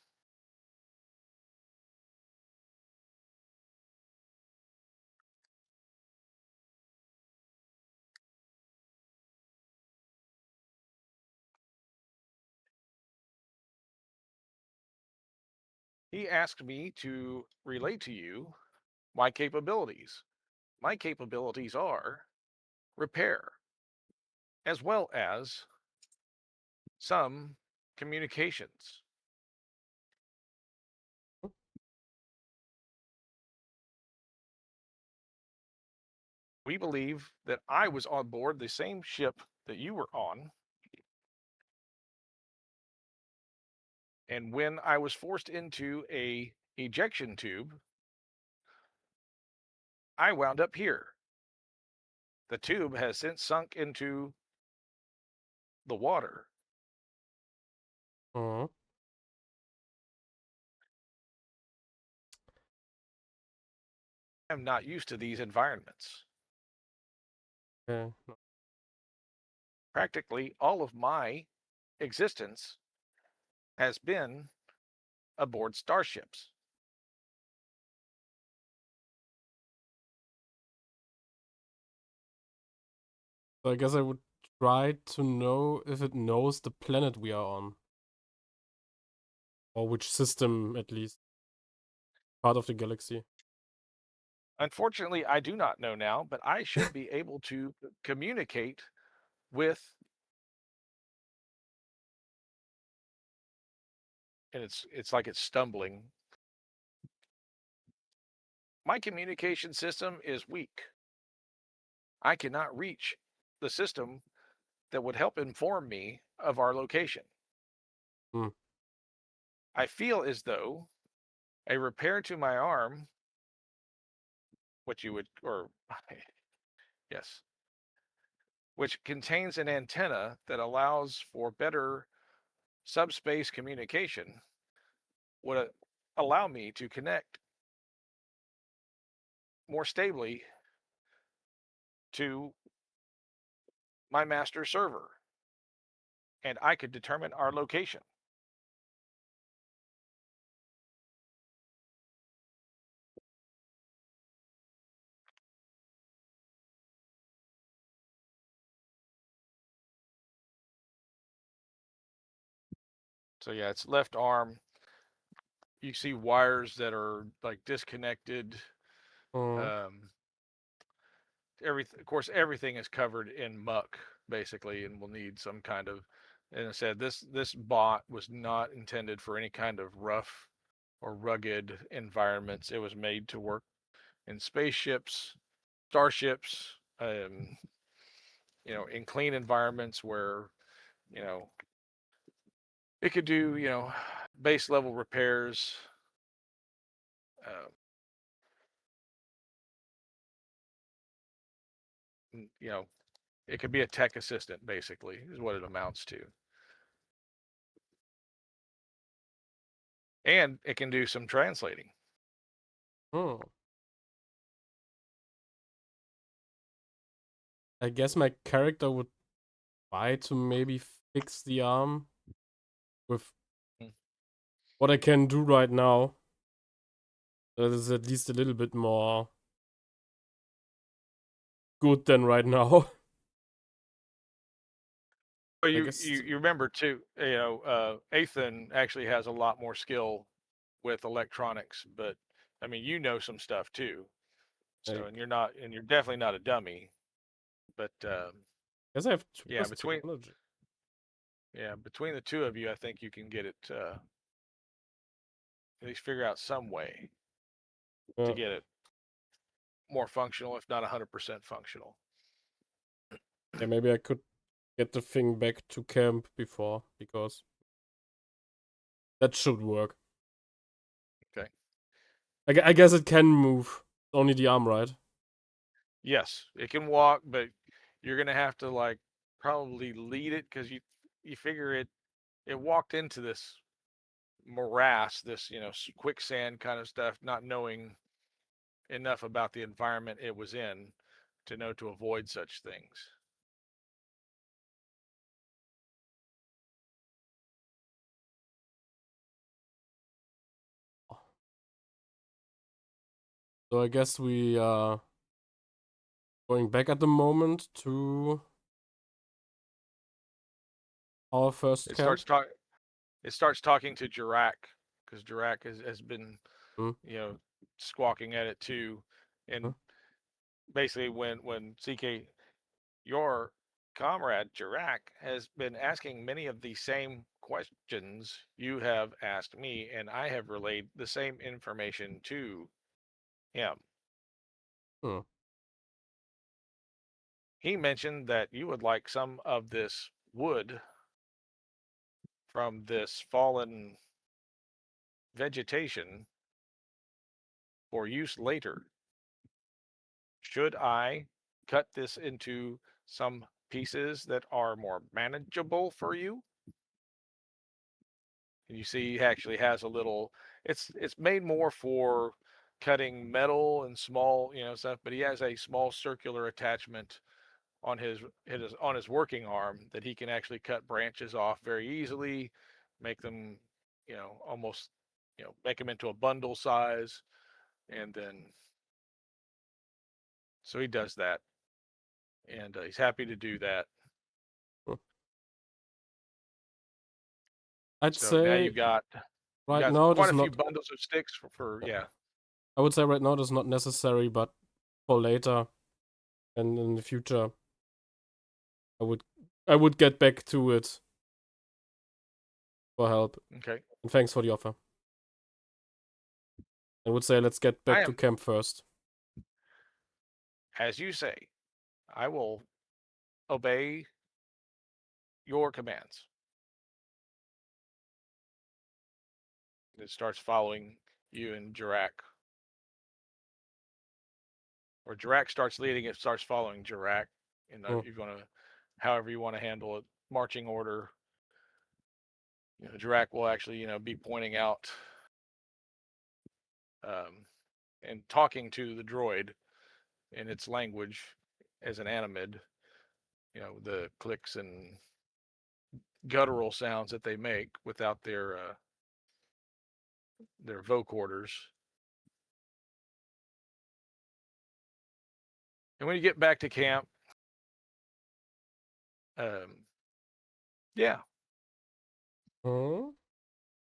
he asked me to relate to you my capabilities. My capabilities are repair, as well as some communications. We believe that I was on board the same ship that you were on. And when I was forced into a ejection tube, I wound up here. The tube has since sunk into the water. Uh-huh. I'm not used to these environments. Okay. Practically all of my existence has been aboard starships. So I guess I would try to know if it knows the planet we are on. Or which system, at least. Part of the galaxy. Unfortunately, I do not know now, but I should be able to communicate with, and it's like it's stumbling. My communication system is weak. I cannot reach the system that would help inform me of our location. Hmm. I feel as though a repair to my arm, which you would, or yes, which contains an antenna that allows for better subspace communication, would allow me to connect more stably to my master server, and I could determine our location. So yeah, it's left arm. You see wires that are like disconnected. Of course, everything is covered in muck basically, and will need some kind of. And I said this bot was not intended for any kind of rough or rugged environments. It was made to work in spaceships, starships, in clean environments where, it could do, base level repairs. Uh, you know, it could be a tech assistant, basically, is what it amounts to. And it can do some translating. Hmm. I guess my character would try to maybe fix the arm with what I can do right now. That is at least a little bit more good than right now. But I you, guess. you remember too, Ethan actually has a lot more skill with electronics, but I mean, you know some stuff too. So, I and you're definitely not a dummy. But guess I have 2 yeah, plus technology. between the two of you, I think you can get it at least figure out some way to get it more functional, if not 100% functional. Yeah, maybe I could get the thing back to camp before, because that should work. Okay. I guess it can move. Only the arm, right? Yes, it can walk, but you're gonna have to like probably lead it because you figure it walked into this morass, this quicksand kind of stuff, not knowing enough about the environment it was in to know to avoid such things. So I guess we are going back at the moment to our first It camp. starts talk. It starts talking to Jirak because Jirak has been Hmm? squawking at it too, Huh? and basically when CK, your comrade Jirak has been asking many of the same questions you have asked me, and I have relayed the same information to him. Hmm. He mentioned that you would like some of this wood from this fallen vegetation for use later. Should I cut this into some pieces that are more manageable for you? And you see he actually has a little, it's made more for cutting metal and small, stuff, but he has a small circular attachment on his working arm that he can actually cut branches off very easily, make them, almost, make them into a bundle size, and then so he does that, and he's happy to do that. Hmm. I'd So now say you right got now it quite is a few not. bundles of sticks for yeah. I would say right now it is not necessary, but for later and in the future, I would I would get back to it for help. Okay. And thanks for the offer. I would say let's get I back to am, camp first. as you say, I will obey your commands. It starts following you and Jirak. Or Jirak starts leading, it starts following Jirak. And Hmm. if you want to, however you want to handle it, marching order. Jirak will actually, be pointing out and talking to the droid in its language as an animid. The clicks and guttural sounds that they make without their vocorders. And when you get back to camp, yeah, Hmm?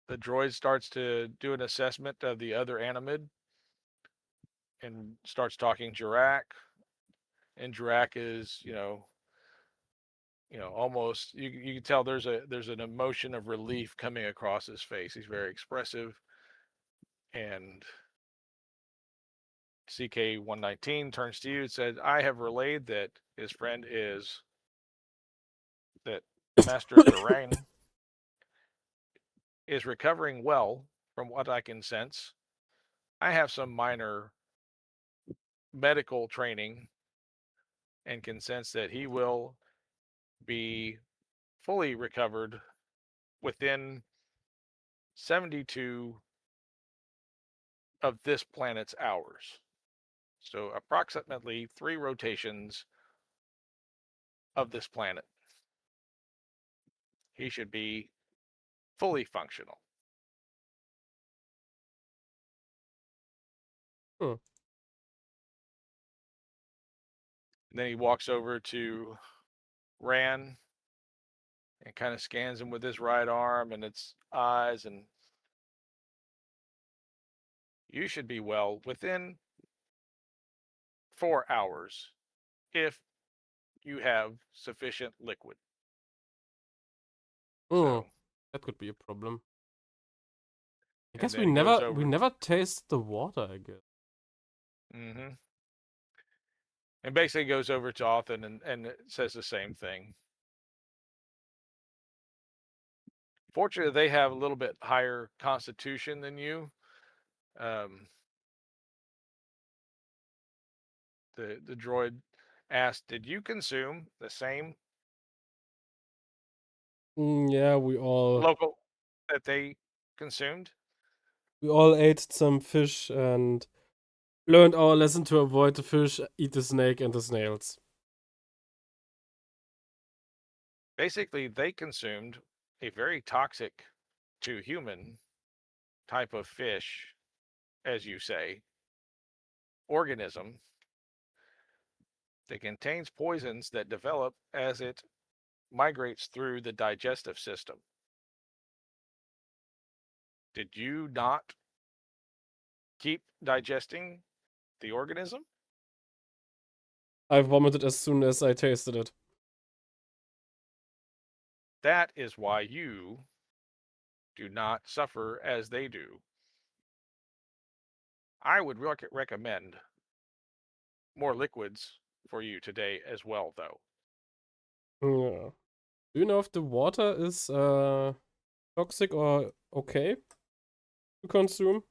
the droid starts to do an assessment of the other animid and starts talking Jirak. And Jirak is, almost you can tell there's an emotion of relief coming across his face. He's very expressive, and CK-119 turns to you and says, "I have relayed that his friend is that Master Garain is recovering well, from what I can sense. I have some minor medical training and can sense that he will be fully recovered within 72 of this planet's hours. So approximately 3 rotations of this planet. He should be fully functional. Hmm. And then he walks over to Ran and kind of scans him with his right arm and its eyes, and you should be well within 4 hours if you have sufficient liquid. Oh, So, that could be a problem. I and guess then he goes we over. never taste the water, I guess. Mm-hmm. And basically goes over to Othin and says the same thing. Fortunately, they have a little bit higher constitution than you. Um, the droid asked, "Did you consume the same Yeah, local that they consumed?" we all ate some fish and learned our lesson to avoid the fish, eat the snake and the snails. Basically, they consumed a very toxic to human type of fish, as you say, organism that contains poisons that develop as it migrates through the digestive system. Did you not keep digesting the organism? I vomited as soon as I tasted it. That is why you do not suffer as they do. I would recommend more liquids for you today as well, though. Yeah. Do you know if the water is toxic or okay to consume?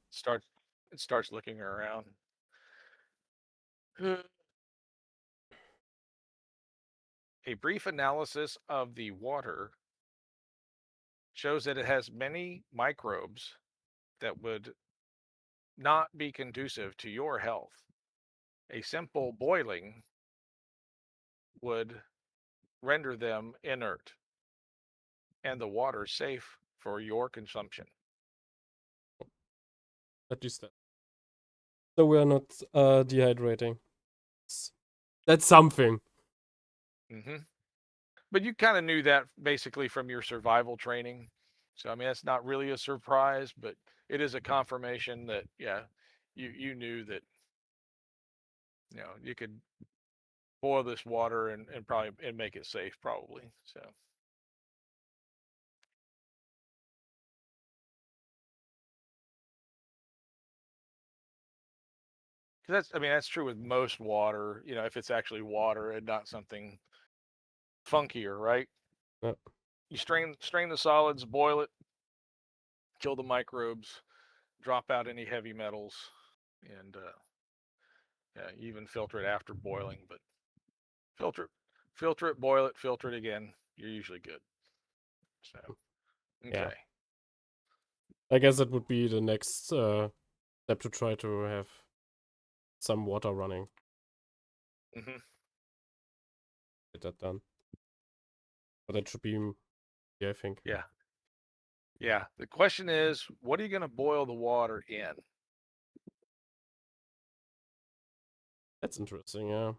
It starts looking around. A brief analysis of the water shows that it has many microbes that would not be conducive to your health. A simple boiling would render them inert and the water safe for your consumption. At least that. So we are not dehydrating. That's something. Mm-hmm. But you kind of knew that basically from your survival training. So I mean, that's not really a surprise, but it is a confirmation that yeah, you knew that you could boil this water and probably and make it safe probably. So because that's true with most water. If it's actually water and not something funkier, right? Yeah. You strain the solids, boil it, kill the microbes, drop out any heavy metals, and yeah, even filter it after boiling. But filter filter it, boil it, filter it again. You're usually good. So Yeah. okay. I guess that would be the next step to try to have some water running. Mm-hmm. Get that done. But that should be, yeah, I think. Yeah. Yeah. The question is, what are you going to boil the water in? That's interesting, yeah.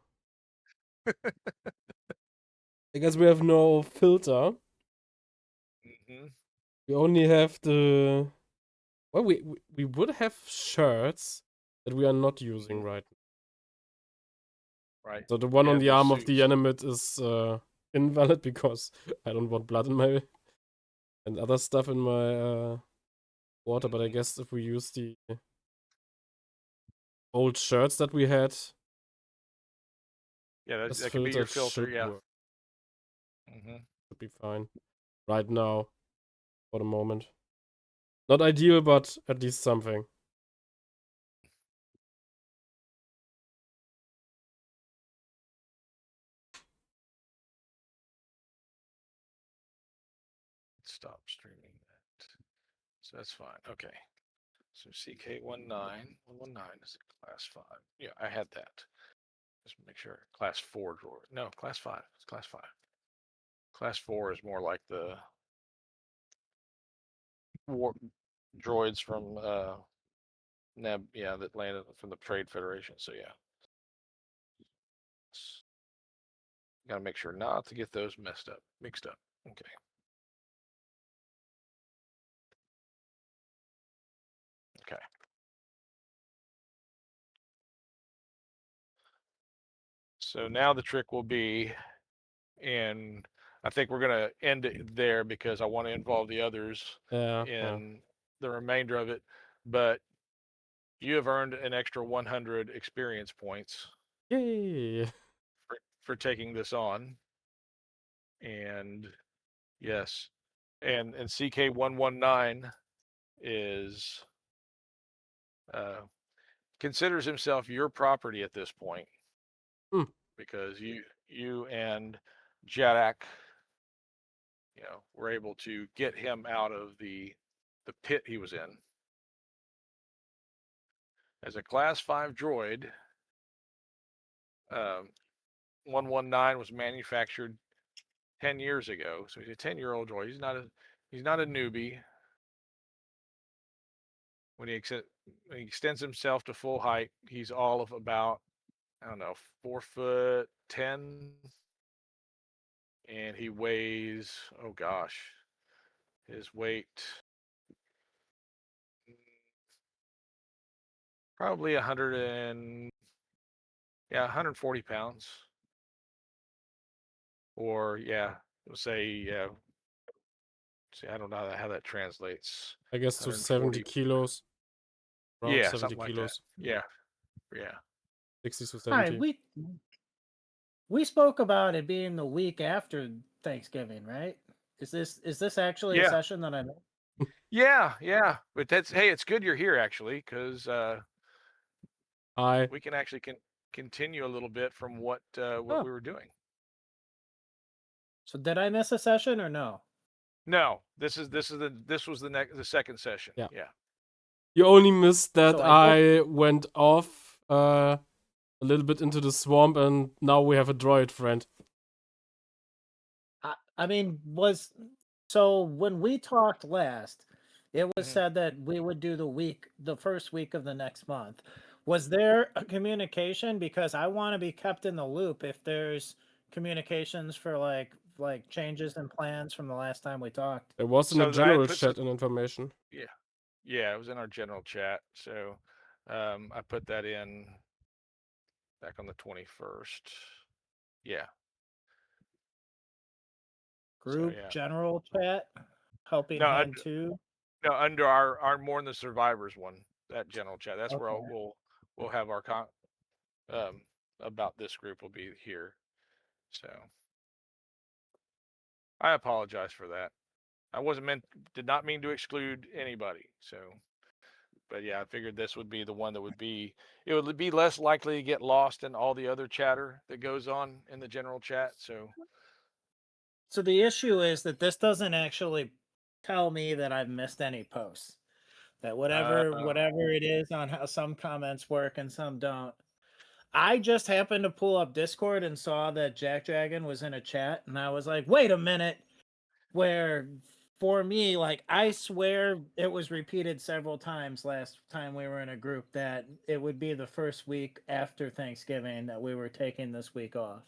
I guess we have no filter. Mm-hmm. We only have the. Well, we would have shirts that we are not using Mm-hmm. right now. Right. So the one You on have the the arm of the suits. animate is invalid because I don't want blood in my and other stuff in my water. But I Mm-hmm. guess if we use the old shirts that we had, Yeah, this that could be your filter filter. should Yeah. work. Mm-hmm. Should be fine right now for the moment. Not ideal, but at least something. Stop streaming that. So that's fine. Okay. So CK19119 is class 5. Yeah, I had that. Just make sure. Class 4 drawer. No, class 5. It's class 5. Class 4 is more like the droids from that landed from the Trade Federation. So yeah. Gotta make sure not to get those mixed up. Okay. Okay. So now the trick will be, and I think we're gonna end it there because I want to involve the others in the remainder of it. But you have earned an extra 100 experience points. Yay! For taking this on. And yes, and CK119 is considers himself your property at this point. Because you and Jadak, were able to get him out of the pit he was in. As a class 5 droid, 119 was manufactured 10 years ago, so he's a 10-year-old droid. He's not a newbie. When he extends himself to full height, he's all of about, 4'10", and he weighs, oh gosh, his weight probably 140 pounds, or we'll say, see, I don't know how that translates. I guess to 70 kilos. Around 70 something kilos. Like that. Yeah. 60 to 70. Hi, we spoke about it being the week after Thanksgiving, right? Is this actually a session that I know? Yeah. But it's good you're here actually, because we can actually continue a little bit from what we were doing. So did I miss a session or no? No, this was the second session. Yeah. You only missed that I went off a little bit into the swamp, and now we have a droid friend. I mean, so when we talked last, it was said that we would do the first week of the next month. Was there a communication? Because I want to be kept in the loop if there's communications for like changes and plans from the last time we talked. It was in the general chat and information. Yeah, it was in our general chat. So I put that in back on the 21st. Yeah. Group general chat, helping hand 2. No, under our Mourn the Survivors one, that general chat. That's where we'll have our about this group will be here. So I apologize for that. I did not mean to exclude anybody. So, but yeah, I figured this would be the one that would be less likely to get lost in all the other chatter that goes on in the general chat. So the issue is that this doesn't actually tell me that I've missed any posts. That whatever it is on how some comments work and some don't. I just happened to pull up Discord and saw that Jack Dragon was in a chat, and I was like, wait a minute. Where for me, like, I swear it was repeated several times last time we were in a group that it would be the first week after Thanksgiving that we were taking this week off.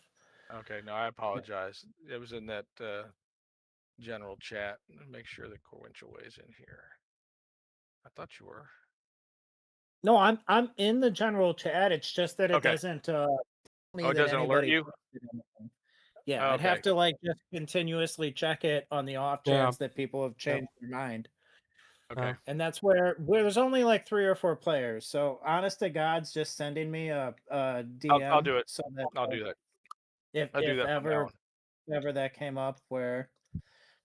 Okay, no, I apologize. It was in that general chat. Make sure that Corwinchel is in here. I thought you were. No, I'm in the general chat. It's just that it doesn't it doesn't alert you? Yeah, I'd have to like just continuously check it on the off chance that people have changed their mind. Okay. And that's where there's only like 3 or 4 players. So honest to God's just sending me a DM. I'll do it. So that I'll do that. If ever that came up where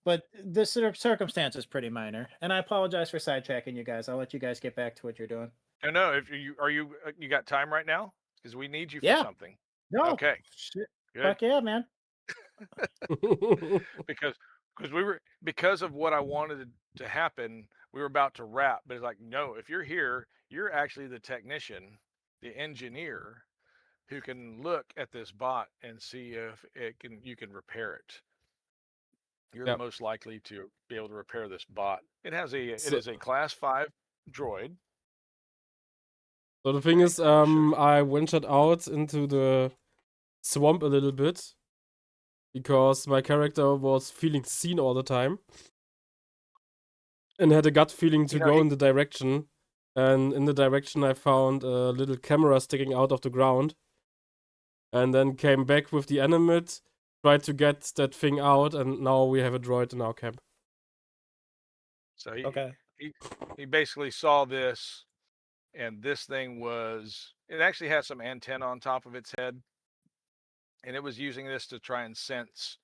But this circumstance is pretty minor, and I apologize for sidetracking you guys. I'll let you guys get back to what you're doing. No. If you got time right now? Because we need you for Yeah. something. No. Okay. Shit. Good. Fuck yeah, man. because of what I wanted to happen, we were about to wrap, but it's like, no, if you're here, you're actually the technician, the engineer who can look at this bot and see if you can repair it. You're the most likely to be able to repair this bot. It is a class 5 droid. So the thing is, I ventured out into the swamp a little bit because my character was feeling seen all the time and had a gut feeling to go in the direction. And in the direction, I found a little camera sticking out of the ground, and then came back with the animate, tried to get that thing out, and now we have a droid in our camp. So he basically saw this, and this thing it actually had some antenna on top of its head, and it was using this to try and sense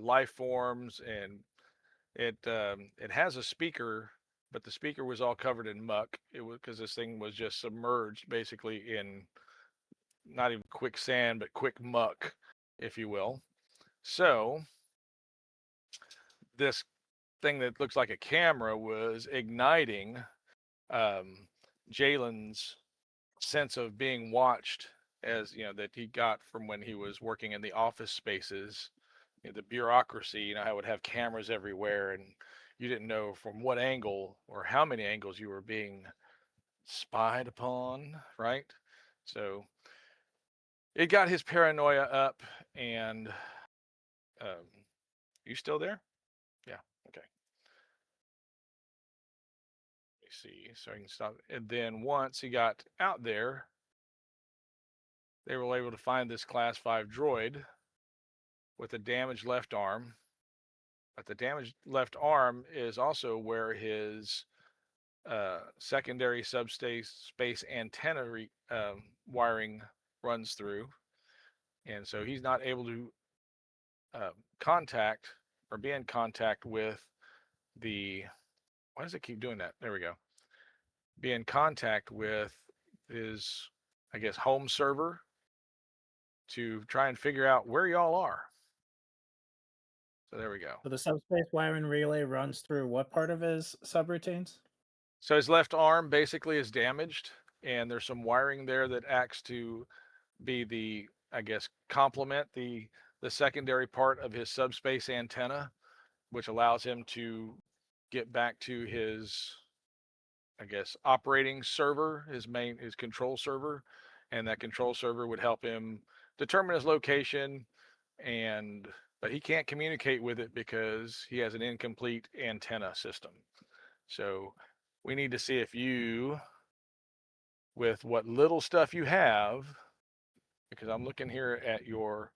life forms, and it has a speaker, but the speaker was all covered in muck. It was because this thing was just submerged basically in not even quicksand, but quick muck, if you will. So this thing that looks like a camera was igniting Jaylen's sense of being watched, as that he got from when he was working in the office spaces, the bureaucracy. How it would have cameras everywhere, and you didn't know from what angle or how many angles you were being spied upon, right? So it got his paranoia up, and you still there? Yeah, okay. Let me see, so I can stop. And then once he got out there, they were able to find this class 5 droid with a damaged left arm. But the damaged left arm is also where his secondary subspace antenna wiring runs through. And so he's not able to contact or be in contact with why does it keep doing that? There we go. Be in contact with his, I guess, home server to try and figure out where y'all are. So there we go. So the subspace wiring relay runs through what part of his subroutines? So his left arm basically is damaged, and there's some wiring there that acts to be the, I guess, complement the secondary part of his subspace antenna, which allows him to get back to his, I guess, operating server, his control server, and that control server would help him determine his location, but he can't communicate with it because he has an incomplete antenna system. So we need to see if you, with what little stuff you have, because I'm looking here at your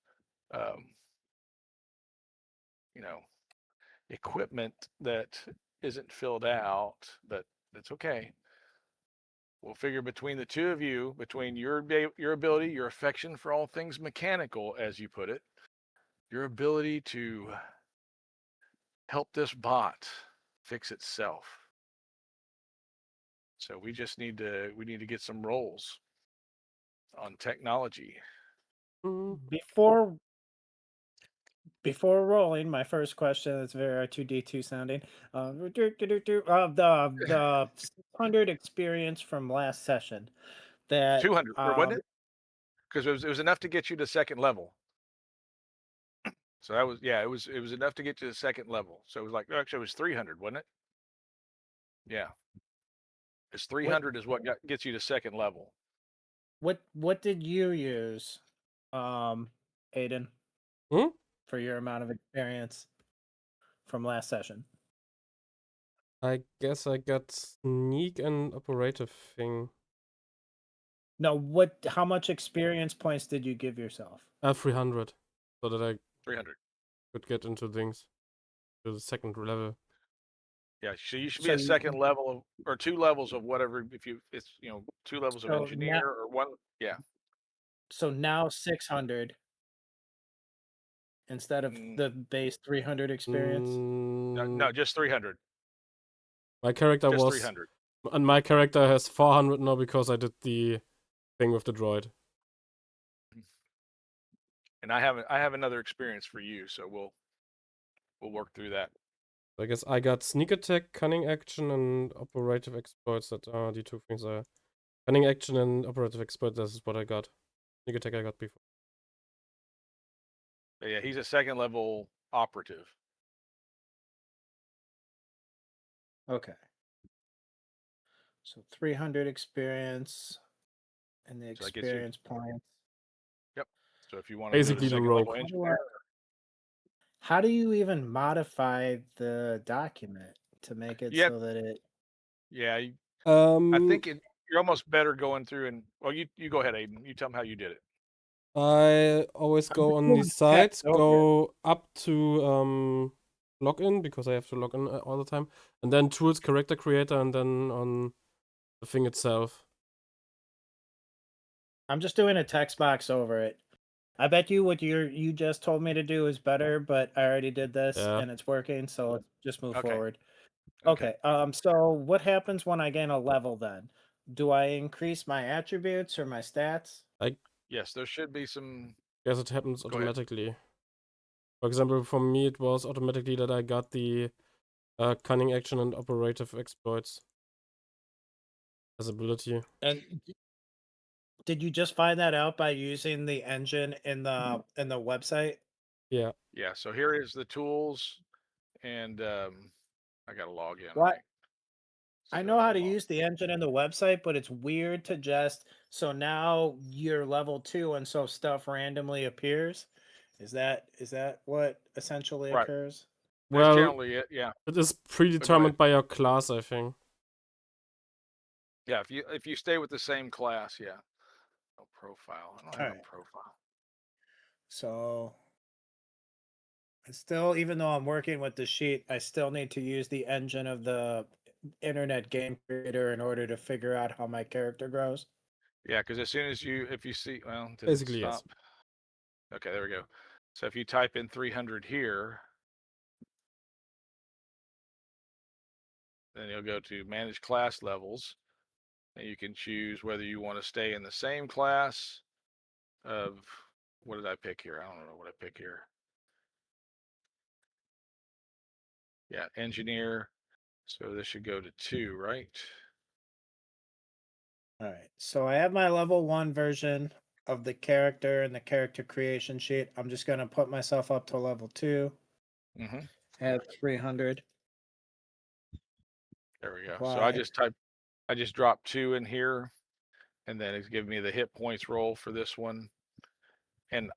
equipment that isn't filled out, but that's okay. We'll figure between the two of you, between your ability, your affection for all things mechanical, as you put it, your ability to help this bot fix itself. So we need to get some rolls on technology. Before rolling, my first question is very R2D2 sounding. The 600 experience from last session. That 200, wasn't it? Because it was enough to get you to second level. So that was, yeah, it was enough to get you to second level. So it was like, actually it was 300, wasn't it? Yeah. It's 300 is what gets you to second level. What did you use, Aiden? For your amount of experience from last session? I guess I got sneak and operative thing. No, how much experience points did you give yourself? 300, so that I 300 could get into things to the second level. Yeah, so you should be a second level or 2 levels of whatever. It's 2 levels of engineer or one. Yeah. So now 600. instead of the base 300 experience? No, just 300. My character Just was 300. And my character has 400 now because I did the thing with the droid. And I have another experience for you, so we'll work through that. I guess I got sneak attack, cunning action, and operative exploits. That are the two things. Cunning action and operative exploit. This is what I got. Sneak attack I got before. But yeah, he's a second level operative. Okay. So 300 experience and the experience points. Yep. So if you want to Basically do the the rogue. level engineer, how do you even modify the document to make it so that it? Yeah, I think you're almost better going through and you go ahead, Aiden. You tell them how you did it. I always go on these sites, go up to login because I have to log in all the time, and then tools, character creator, and then on the thing itself. I'm just doing a text box over it. I bet you what you just told me to do is better, but I already did this and it's working, so let's just move forward. Okay. So what happens when I gain a level then? Do I increase my attributes or my stats? Yes, there should be some. Yes, it happens automatically. For example, for me, it was automatically that I got the cunning action and operative exploits as ability. And did you just find that out by using the engine in the website? Yeah. Yeah. So here is the tools, and I got to log in. What? Right? I know how to use the engine in the website, but it's weird to just so now you're level 2 and so stuff randomly appears. Is that what essentially occurs? That's Well, generally it. Yeah. it is predetermined by your class, I think. Yeah, if you stay with the same class, yeah. No profile. I don't have a profile. So I still, even though I'm working with the sheet, I still need to use the engine of the internet game creator in order to figure out how my character grows. Yeah, because as soon as if you see, well, did Basically, it stop? yes. Okay, there we go. So if you type in 300 here, then you'll go to manage class levels, and you can choose whether you want to stay in the same class of, what did I pick here? I don't know what I pick here. Yeah, engineer. So this should go to 2, right? All right. So I have my level 1 version of the character and the character creation sheet. I'm just going to put myself up to level 2. Mm-hmm. At 300. There we go. So I just dropped 2 in here, and then it's giving me the hit points roll for this one. And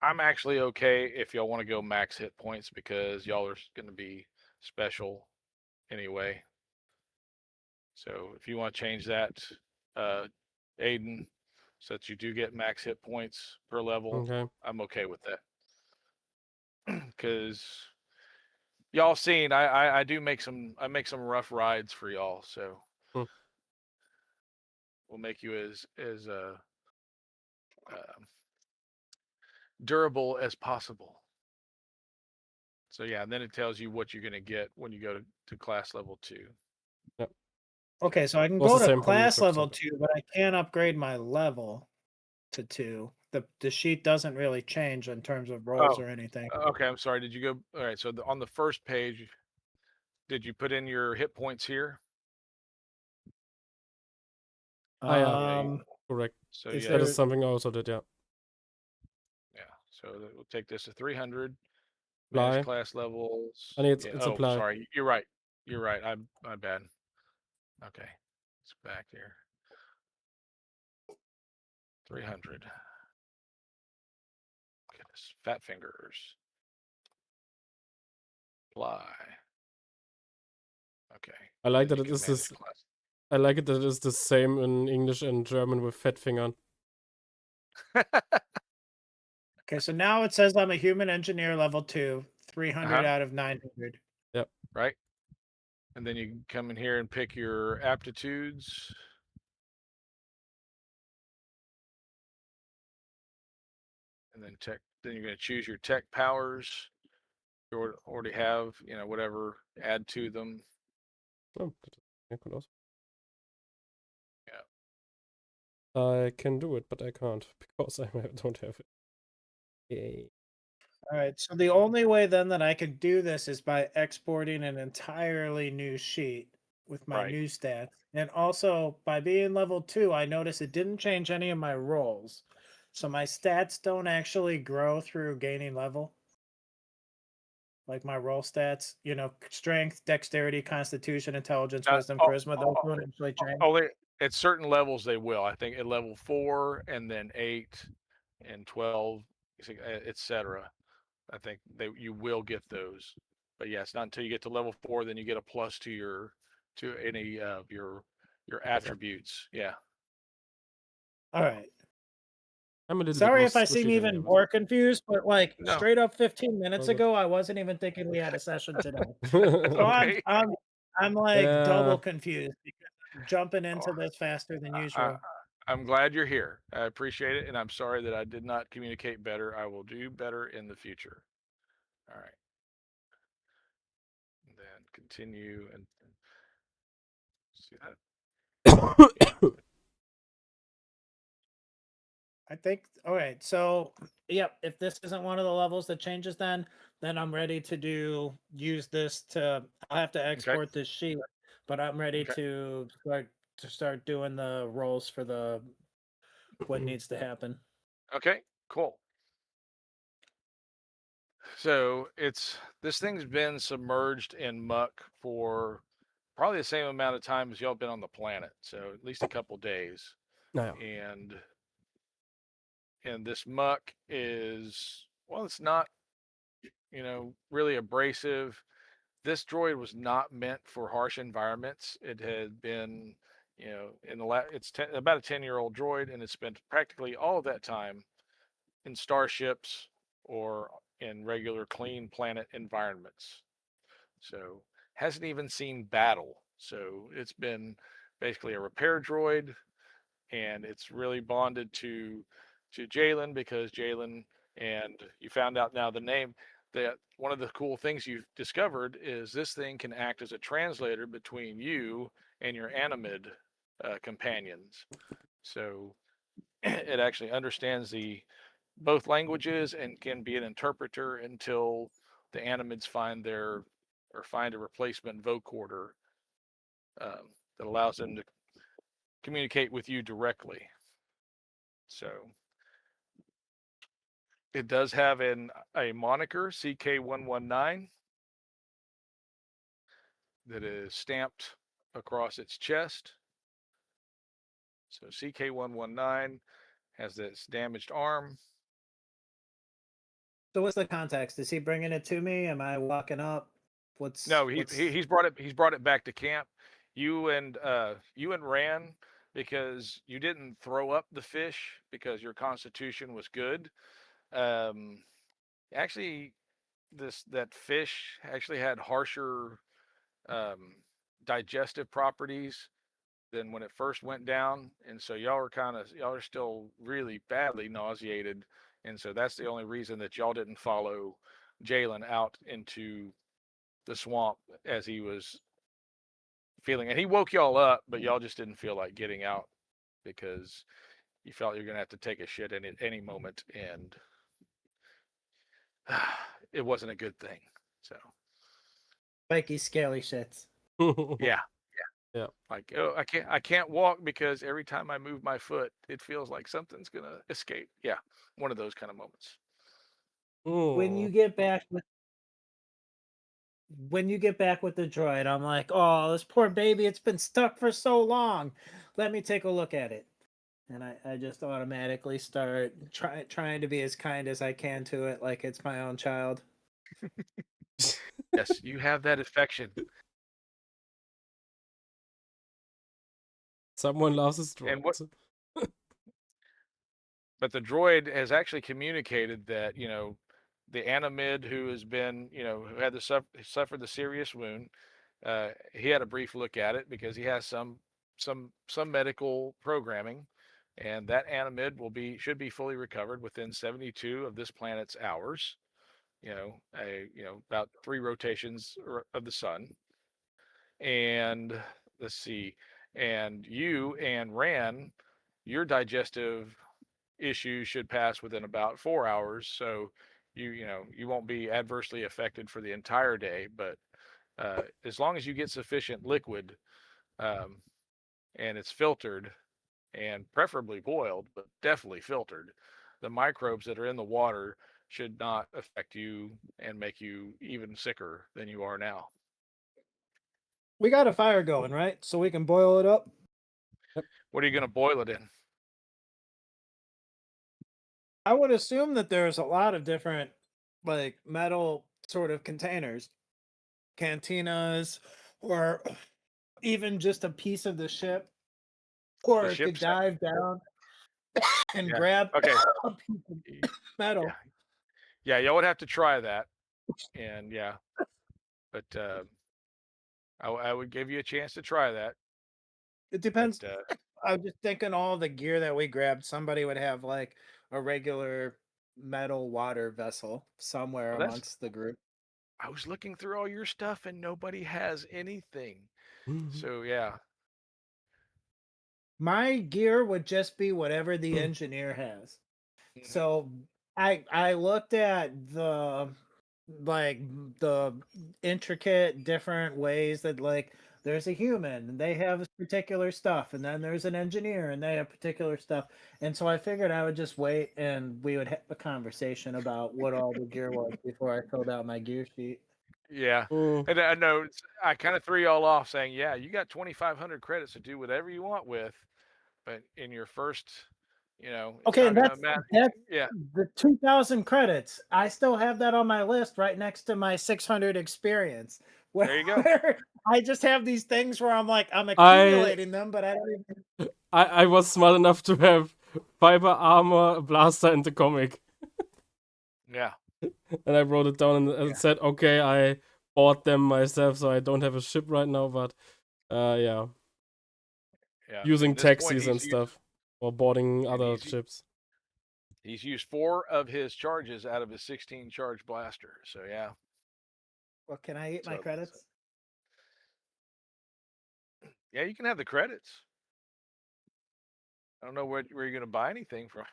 I'm actually okay if y'all want to go max hit points because y'all are going to be special anyway. So if you want to change that, Aiden, so that you do get max hit points per level, I'm okay with that. Because y'all seen, I make some rough rides for y'all, so we'll make you as durable as possible. So yeah, and then it tells you what you're going to get when you go to class level 2. Yep. Okay, so I can go to class level 2, but I can't upgrade my level to 2. The sheet doesn't really change in terms of roles or anything. Okay, I'm sorry. Did you go? All right. So on the first page, did you put in your hit points here? Correct. So that is something I also did. Yeah. Yeah. So we'll take this to 300. Apply. Manage class levels. I need it's apply. Sorry. You're right. You're right. I'm bad. Okay. It's back here. 300. Goodness. Fat fingers. Apply. Okay. I like that it is this. I like it that it is the same in English and German with fat finger. Okay, so now it says I'm a human engineer level 2, 300 out of 900. Yep. Right. And then you can come in here and pick your aptitudes. And then then you're going to choose your tech powers. You already have, whatever, add to them. Oh, ja, cool aus. Yeah. I can do it, but I can't because I don't have it. Yay. All right, so the only way then that I could do this is by exporting an entirely new sheet with my Right. new stats. And also, by being level 2, I noticed it didn't change any of my rolls. So my stats don't actually grow through gaining level. Like my roll stats, strength, dexterity, constitution, intelligence, wisdom, charisma, those don't actually change. Only at certain levels they will. I think at level 4 and then 8 and 12, etc. I think you will get those. But yes, not until you get to level 4, then you get a plus to any of your attributes. Yeah. All right. I'm a little Sorry bit if I seem squishy than even you, more confused, but like No. straight up 15 minutes good. ago, I wasn't even thinking we had a session today. So Okay. I'm like Yeah. double confused because I'm jumping into this faster than usual. I'm glad you're here. I appreciate it, and I'm sorry that I did not communicate better. I will do better in the future. All right. And then continue and see that. I think all right. So yep, if this isn't one of the levels that changes then I'm ready to use this to I'll have to export this sheet, but I'm ready Okay. to start doing the rolls for the what needs to happen. Okay, cool. So this thing's been submerged in muck for probably the same amount of time as y'all been on the planet. So at least a couple days. Naja. And this muck is, well, it's not, really abrasive. This droid was not meant for harsh environments. It had been, it's about a 10-year-old droid, and it spent practically all of that time in starships or in regular clean planet environments. So hasn't even seen battle. So it's been basically a repair droid, and it's really bonded to Jaylen because Jaylen, and you found out now the name, that one of the cool things you've discovered is this thing can act as a translator between you and your animid companions. So it actually understands both languages and can be an interpreter until the animids find a replacement vocoder that allows them to communicate with you directly. So it does have a moniker, CK119, that is stamped across its chest. So CK119 has this damaged arm. So what's the context? Is he bringing it to me? Am I walking up? He's brought it back to camp. You and ran because you didn't throw up the fish because your constitution was good. Actually, that fish actually had harsher digestive properties than when it first went down, and so y'all are still really badly nauseated, and so that's the only reason that y'all didn't follow Jaylen out into the swamp as he was feeling, and he woke y'all up, but y'all just didn't feel like getting out because you felt you're gonna have to take a shit at any moment, and it wasn't a good thing. So spiky, scaly shits. yeah. Yeah. Like, oh, I can't walk because every time I move my foot, it feels like something's gonna escape. Yeah, one of those kind of moments. When you get back with the droid, I'm like, oh, this poor baby, it's been stuck for so long. Let me take a look at it. And I just automatically start trying to be as kind as I can to it, like it's my own child. Yes, you have that affection. Someone loves his droid. But the droid has actually communicated that, the animid who has been, who had suffered the serious wound, he had a brief look at it because he has some medical programming, and that animid should be fully recovered within 72 of this planet's hours. About 3 rotations of the sun. And let's see, and you and Ran, your digestive issues should pass within about 4 hours. So you won't be adversely affected for the entire day, but as long as you get sufficient liquid, um, and it's filtered and preferably boiled, but definitely filtered, the microbes that are in the water should not affect you and make you even sicker than you are now. We got a fire going, right? So we can boil it up. What are you going to boil it in? I would assume that there's a lot of different, like, metal sort of containers, cantinas, or even just a piece of the ship, or The it could ship's dive down and yeah. grab Okay. a piece of metal. Yeah, y'all would have to try that, and yeah, but I would give you a chance to try that. It depends. But, I was just thinking all the gear that we grabbed, somebody would have like a regular metal water vessel somewhere well, amongst the group. I was looking through all your stuff, and nobody has anything. So yeah. My gear would just be whatever the engineer has. Mhm. So I looked at the intricate different ways that, like, there's a human and they have particular stuff, and then there's an engineer and they have particular stuff, and so I figured I would just wait and we would have a conversation about what all the gear was before I filled out my gear sheet. Yeah, and I know I kind of threw y'all off saying, yeah, you got 2,500 credits to do whatever you want with, but in your first, it's Okay, not and gonna that's matter. that's Yeah, the 2,000 credits. I still have that on my list right next to my 600 experience. there you go. Where I just have these things where I'm like, I'm I accumulating them, but I don't even. I was smart enough to have fiber armor blaster in the comic. Yeah, And I wrote it down and said, okay, I bought them myself, so I don't have a ship right now, but yeah. yeah. Using At this point, taxis and stuff. Or boarding other ships. He's used 4 of his charges out of his 16 charge blaster. So yeah. Well, can I eat my credits? Yeah, you can have the credits. I don't know where you're going to buy anything from.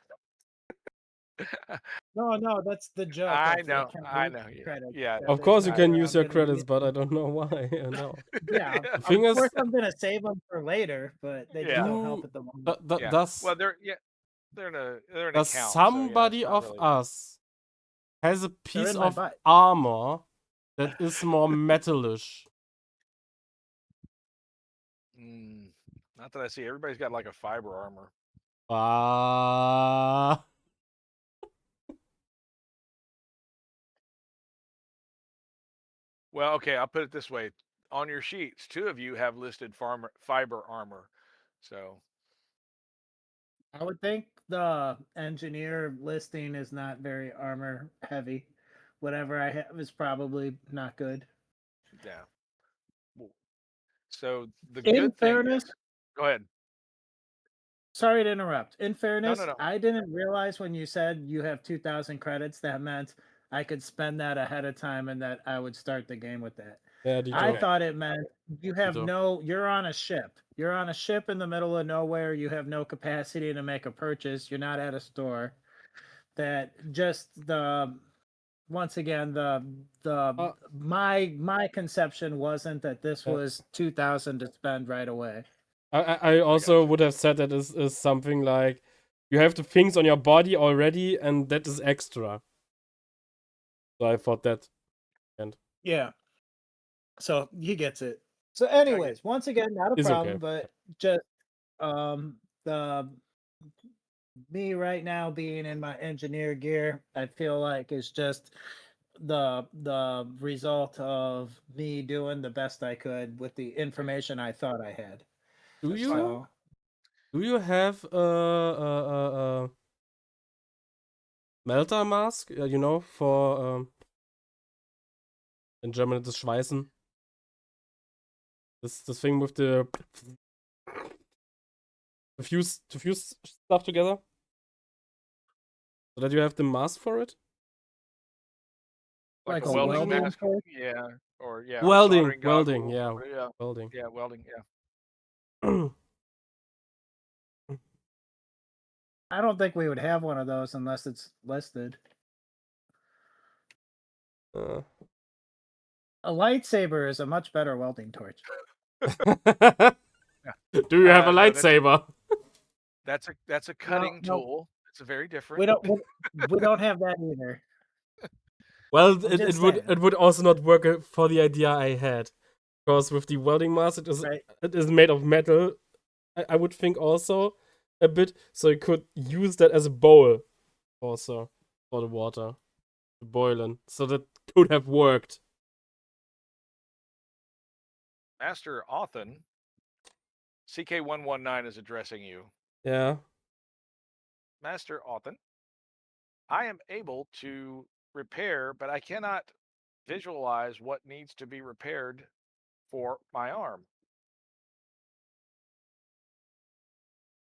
No, that's the joke. I Of, know, like, can I eat know. credits? Yeah, Of That course, you not can where use I'm your gonna credits, use but I them. don't know why. No. Yeah, The of thing is, course I'm gonna save them for later, but they just don't help do at the moment. yeah. does Well, they're an does account. somebody So yeah, it's not of really. us has a They're piece in my of butt. armor that is more metalish? Not that I see. Everybody's got like a fiber armor. Well, okay, I'll put it this way. On your sheets, 2 of you have listed fiber armor. So I would think the engineer listing is not very armor heavy. Whatever I have is probably not good. yeah. So the In good thing fairness, is, go ahead. sorry to interrupt. In No, fairness, no, no. I didn't realize when you said you have 2,000 credits, that meant I could spend that ahead of time and that I would start the game with that. Yeah, I Dito. thought it meant you have Dito. you're on a ship. You're on a ship in the middle of nowhere. You have no capacity to make a purchase. You're not at a store. That just once again my conception wasn't that this was 2,000 to spend right away. I also would have said that is something like you have the things on your body already, and that is extra. So I thought that. And Yeah. So he gets it. So, anyways, once again, not a it's problem, okay. but just the me right now being in my engineer gear, I feel like is just the result of me doing the best I could with the information I thought I had. Do you So, do you have a melter mask? You know, for in German it is Schweißen. This thing with the fuse stuff together, so that you have the mask for it. Like a a welding welding mask. torch? Yeah, or Welding, soldering welding, goggles. yeah, Yeah, welding. yeah, welding. Yeah. I don't think we would have one of those unless it's listed. Uh. A lightsaber is a much better welding torch. Do you have a No, lightsaber? that's a cutting No, tool. It's a very different. we don't have that either. Well, I'm it just would saying. also not work for the idea I had, because with the welding mask Right. it is made of metal. I would think also a bit, so you could use that as a bowl also for the water to boil in. So that could have worked. Master Othen, CK119 is addressing you. Yeah. Master Othen, I am able to repair, but I cannot visualize what needs to be repaired for my arm.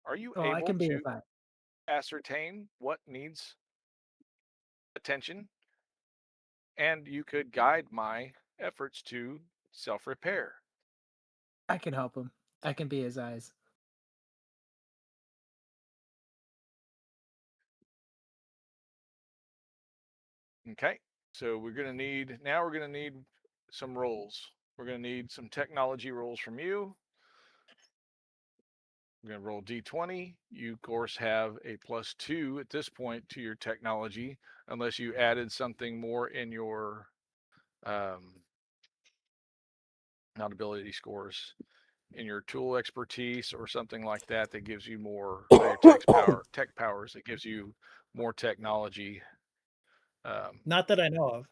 Are you Oh, I able can be to fine. ascertain what needs attention? And you could guide my efforts to self-repair. I can help him. I can be his eyes. Okay, so we're going to need some rolls. We're going to need some technology rolls from you. We're going to roll D20. You, of course, have a +2 at this point to your technology, unless you added something more in your not ability scores, in your tool expertise or something like that that gives you more your tech powers that gives you more technology. Not that I know of.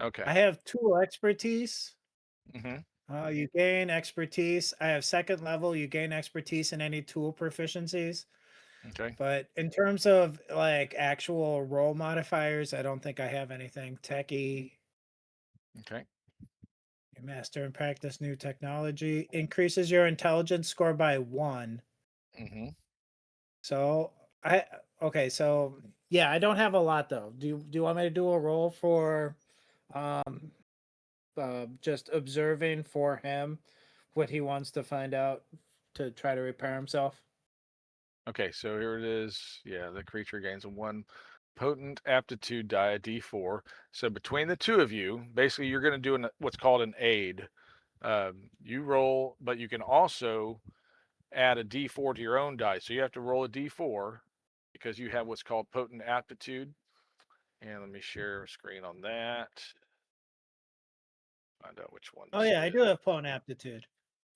Okay. I have tool expertise. Mm-hmm. You gain expertise. I have second level. You gain expertise in any tool proficiencies. Okay. But in terms of like actual role modifiers, I don't think I have anything. Techie. Okay. You master and practice new technology. Increases your intelligence score by 1. Mm-hmm. So so yeah, I don't have a lot though. Do you want me to do a roll for just observing for him what he wants to find out to try to repair himself? Okay, so here it is. Yeah, the creature gains a 1 potent aptitude die, a D4. So between the two of you, basically you're going to do what's called an aid. You roll, but you can also add a D4 to your own die. So you have to roll a D4 because you have what's called potent aptitude. And let me share a screen on that. Find out which one. Oh yeah, I do have potent aptitude.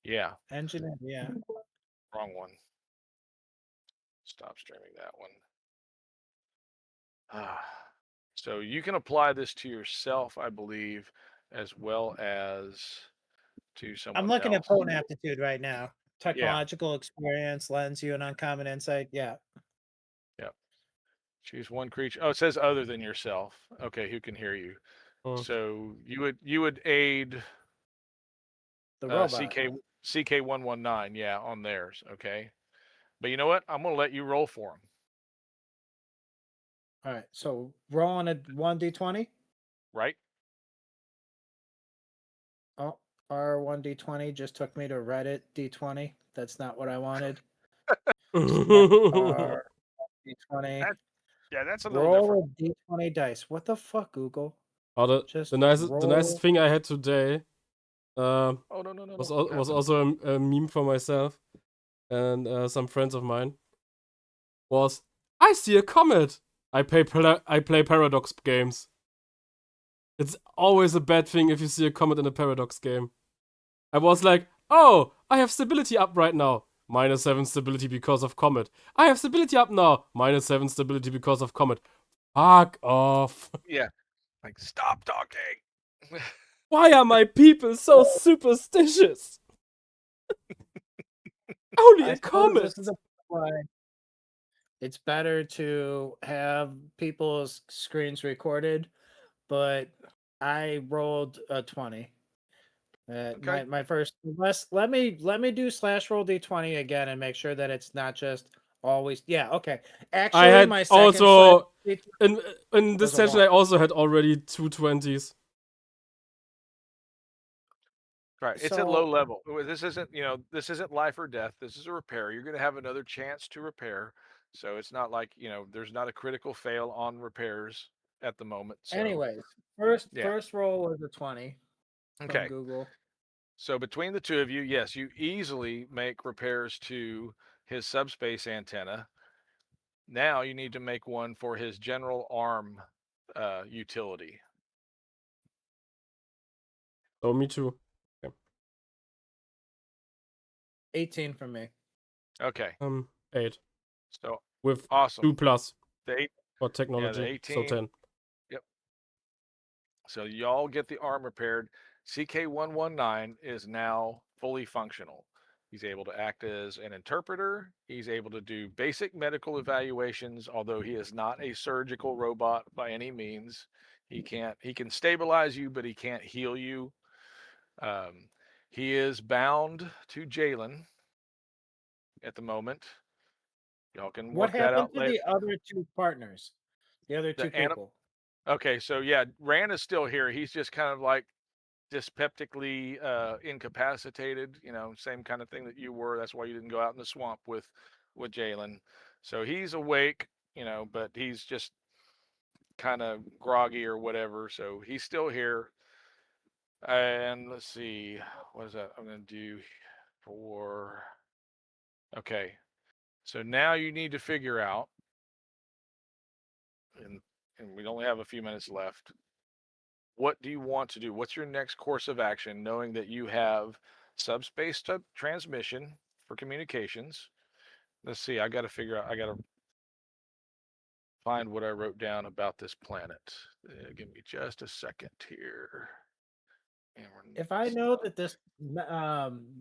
Yeah. Engineer, yeah. Wrong one. Stop streaming that one. So you can apply this to yourself, I believe, as well as to someone else. I'm looking at potent aptitude right now. Technological experience lends you an uncommon insight. Yeah. Yep. Choose one creature. Oh, it says other than yourself. Okay, who can hear you? So you would aid the robot. CK119, yeah, on theirs. Okay. But you know what? I'm gonna let you roll for them. All right. So rolling a 1d20. Right. Oh, our 1d20 just took me to Reddit D20. That's not what I wanted. Our D20. That's a roll a D20 dice. What the fuck, Google? The nicest thing I had today. No. Was also a meme for myself and some friends of mine. Was I see a comet? I play Paradox games. It's always a bad thing if you see a comet in a Paradox game. I was like, oh, I have stability up right now. -7 stability because of comet. I have stability up now. -7 stability because of comet. Fuck off. Yeah. Like, stop talking. Why are my people so superstitious? Only a comet. This is why it's better to have people's screens recorded, but I rolled a 20. Okay. My first let me do slash roll d20 again and make sure that it's not just always. Yeah, okay. I Actually, had my second slash also D20 in this was a session. one. I also had already 2 20s. Right. It's at low So level. This isn't, this isn't life or death. This is a repair. You're going to have another chance to repair. So it's not like, there's not a critical fail on repairs at the moment. So, anyways, yeah. first roll was a 20 from Okay. Google. So between the two of you, yes, you easily make repairs to his subspace antenna. Now you need to make one for his general arm utility. Oh, me too. Okay. 18 from me. Okay. 8 So with awesome. 2+ The 8, for yeah, technology. the 18. So 10. Yep. So y'all get the arm repaired. CK119 is now fully functional. He's able to act as an interpreter. He's able to do basic medical evaluations, although he is not a surgical robot by any means. He can stabilize you, but he can't heal you. He is bound to Jaylen at the moment. Y'all can What work that happened out to later. the other two partners? The other two The anim- people. okay, so yeah, Rand is still here. He's just kind of like dyspeptically incapacitated, same kind of thing that you were. That's why you didn't go out in the swamp with Jaylen. So he's awake, but he's just kind of groggy or whatever. So he's still here. And let's see, what is that I'm going to do for. Okay, so now you need to figure out, and we only have a few minutes left. What do you want to do? What's your next course of action, knowing that you have subspace transmission for communications? Let's see, I got to find what I wrote down about this planet. Give me just a second here. If I know that this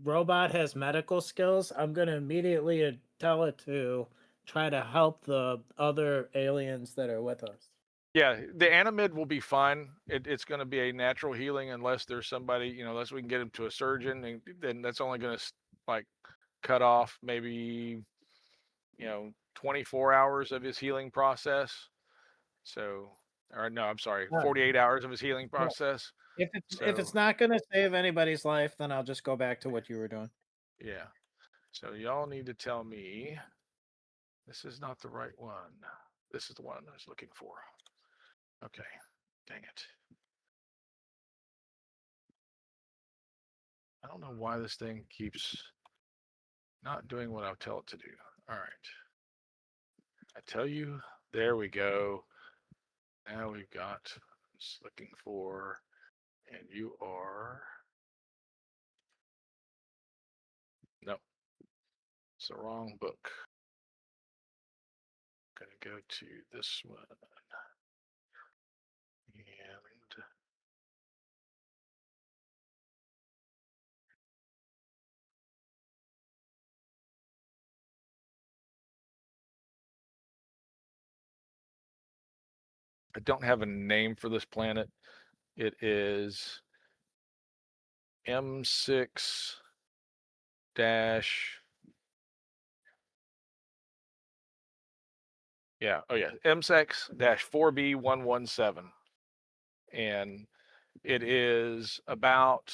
robot has medical skills, I'm going to immediately tell it to try to help the other aliens that are with us. Yeah, the animid will be fine. It's going to be a natural healing unless there's somebody, unless we can get him to a surgeon, and then that's only going to like cut off maybe 24 hours of his healing process. So, or no, I'm sorry, 48 hours of his healing process. If it's not going to save anybody's life, then I'll just go back to what you were doing. Yeah. So y'all need to tell me this is not the right one. This is the one I was looking for. Okay. Dang it. I don't know why this thing keeps not doing what I tell it to do. All right. I tell you, there we go. Now we've got, just looking for, and you are, no, it's the wrong book. Gonna go to this one. And I don't have a name for this planet. It is M6 dash. Yeah. Oh yeah. M6 dash 4B117. And it is about,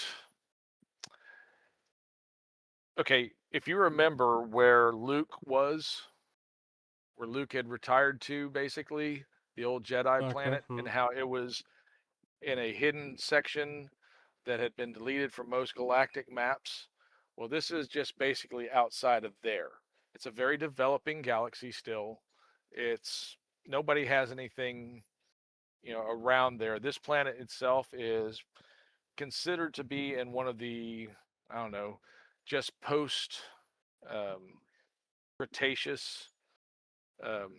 okay, if you remember where Luke had retired to, basically, the old Jedi planet, and how it was in a hidden section that had been deleted from most galactic maps. Well, this is just basically outside of there. It's a very developing galaxy still. It's nobody has anything, around there. This planet itself is considered to be in one of the, I don't know, just post Cretaceous um,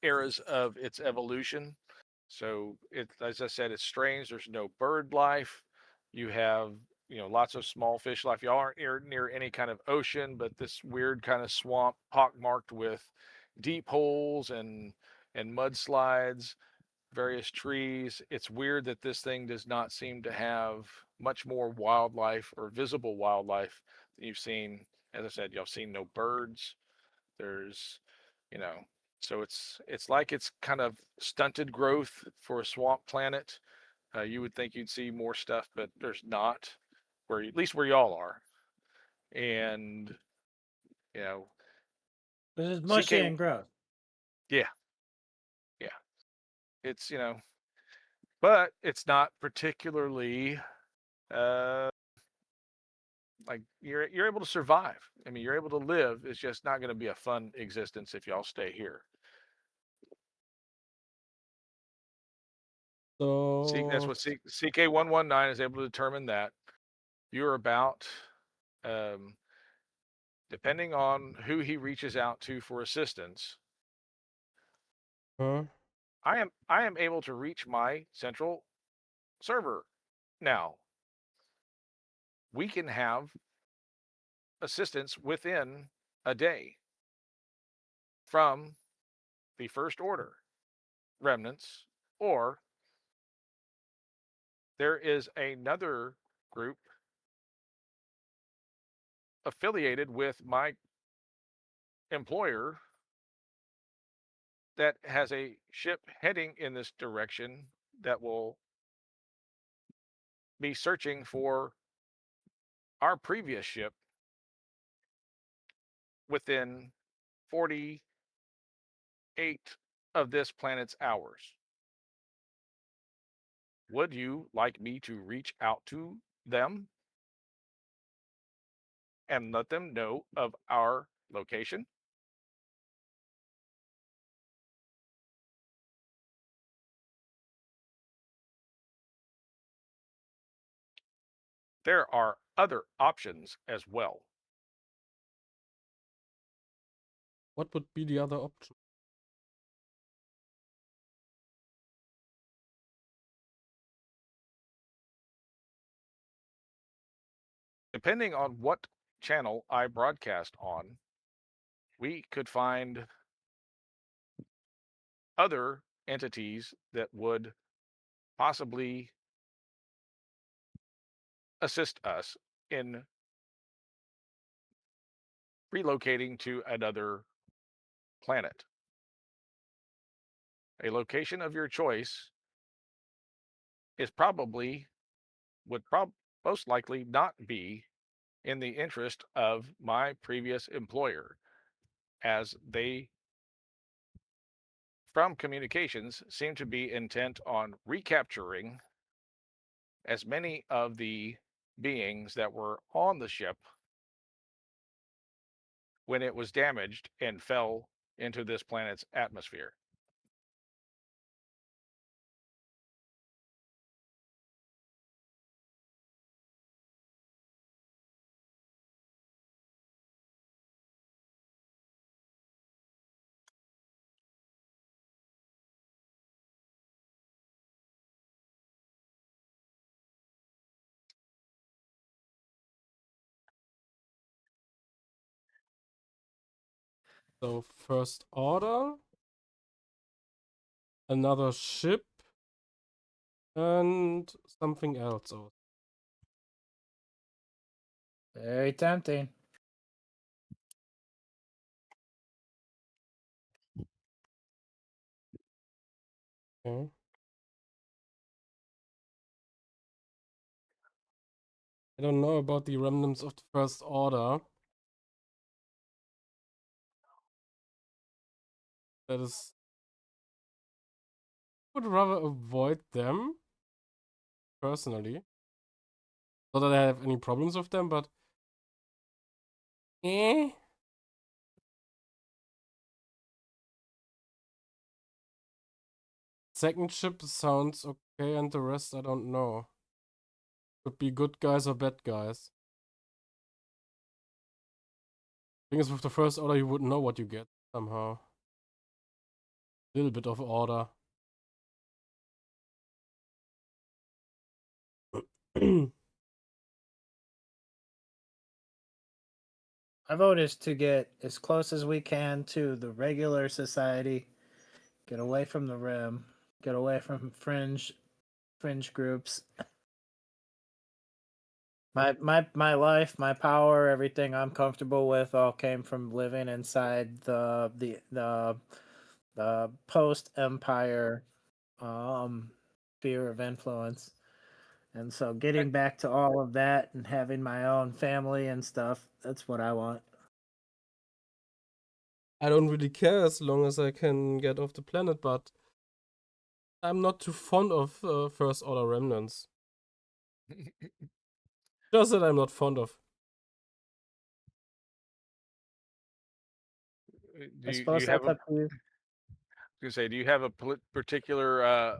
eras of its evolution. So it, as I said, it's strange. There's no bird life. You have, lots of small fish life. Y'all aren't near any kind of ocean, but this weird kind of swamp pockmarked with deep holes and mudslides. various trees. It's weird that this thing does not seem to have much more wildlife or visible wildlife than you've seen. As I said, y'all seen no birds. There's, you know, so it's like it's kind of stunted growth for a swamp planet. You would think you'd see more stuff, but there's not, where at least where y'all are. And you know, This is mushy CK, and gross. yeah, yeah, it's but it's not particularly uh like you're able to survive. I mean, you're able to live. It's just not going to be a fun existence if y'all stay here. See, that's So, what CK119 is able to determine, that you're about, um, depending on who he reaches out to for assistance. huh? I am able to reach my central server now. We can have assistance within a day from the First Order remnants, or there is another group affiliated with my employer that has a ship heading in this direction that will be searching for our previous ship within 48 of this planet's hours. Would you like me to reach out to them and let them know of our location? There are other options as well. What would be the other option? Depending on what channel I broadcast on, we could find other entities that would possibly assist us in relocating to another planet. A location of your choice is most likely not be in the interest of my previous employer, as they, from communications, seem to be intent on recapturing as many of the beings that were on the ship when it was damaged and fell into this planet's atmosphere. So, First Order, another ship, and something else. Oh, Very tempting. okay. I don't know about the remnants of the First Order. That is, I would rather avoid them personally. Not that I have any problems with them, but eh. Second ship sounds okay, and the rest I don't know. Could be good guys or bad guys. Thing is, with the First Order, you wouldn't know what you get somehow. Little bit of order. My vote is to get as close as we can to the regular society, get away from the rim, Get away from fringe groups. My life, my power, everything I'm comfortable with all came from living inside the post Empire sphere of influence. And so getting back to all of that and having my own family and stuff, that's what I want. I don't really care as long as I can get off the planet, but I'm not too fond of First Order remnants. Just that I'm not fond of. Do you have a, do you have a particular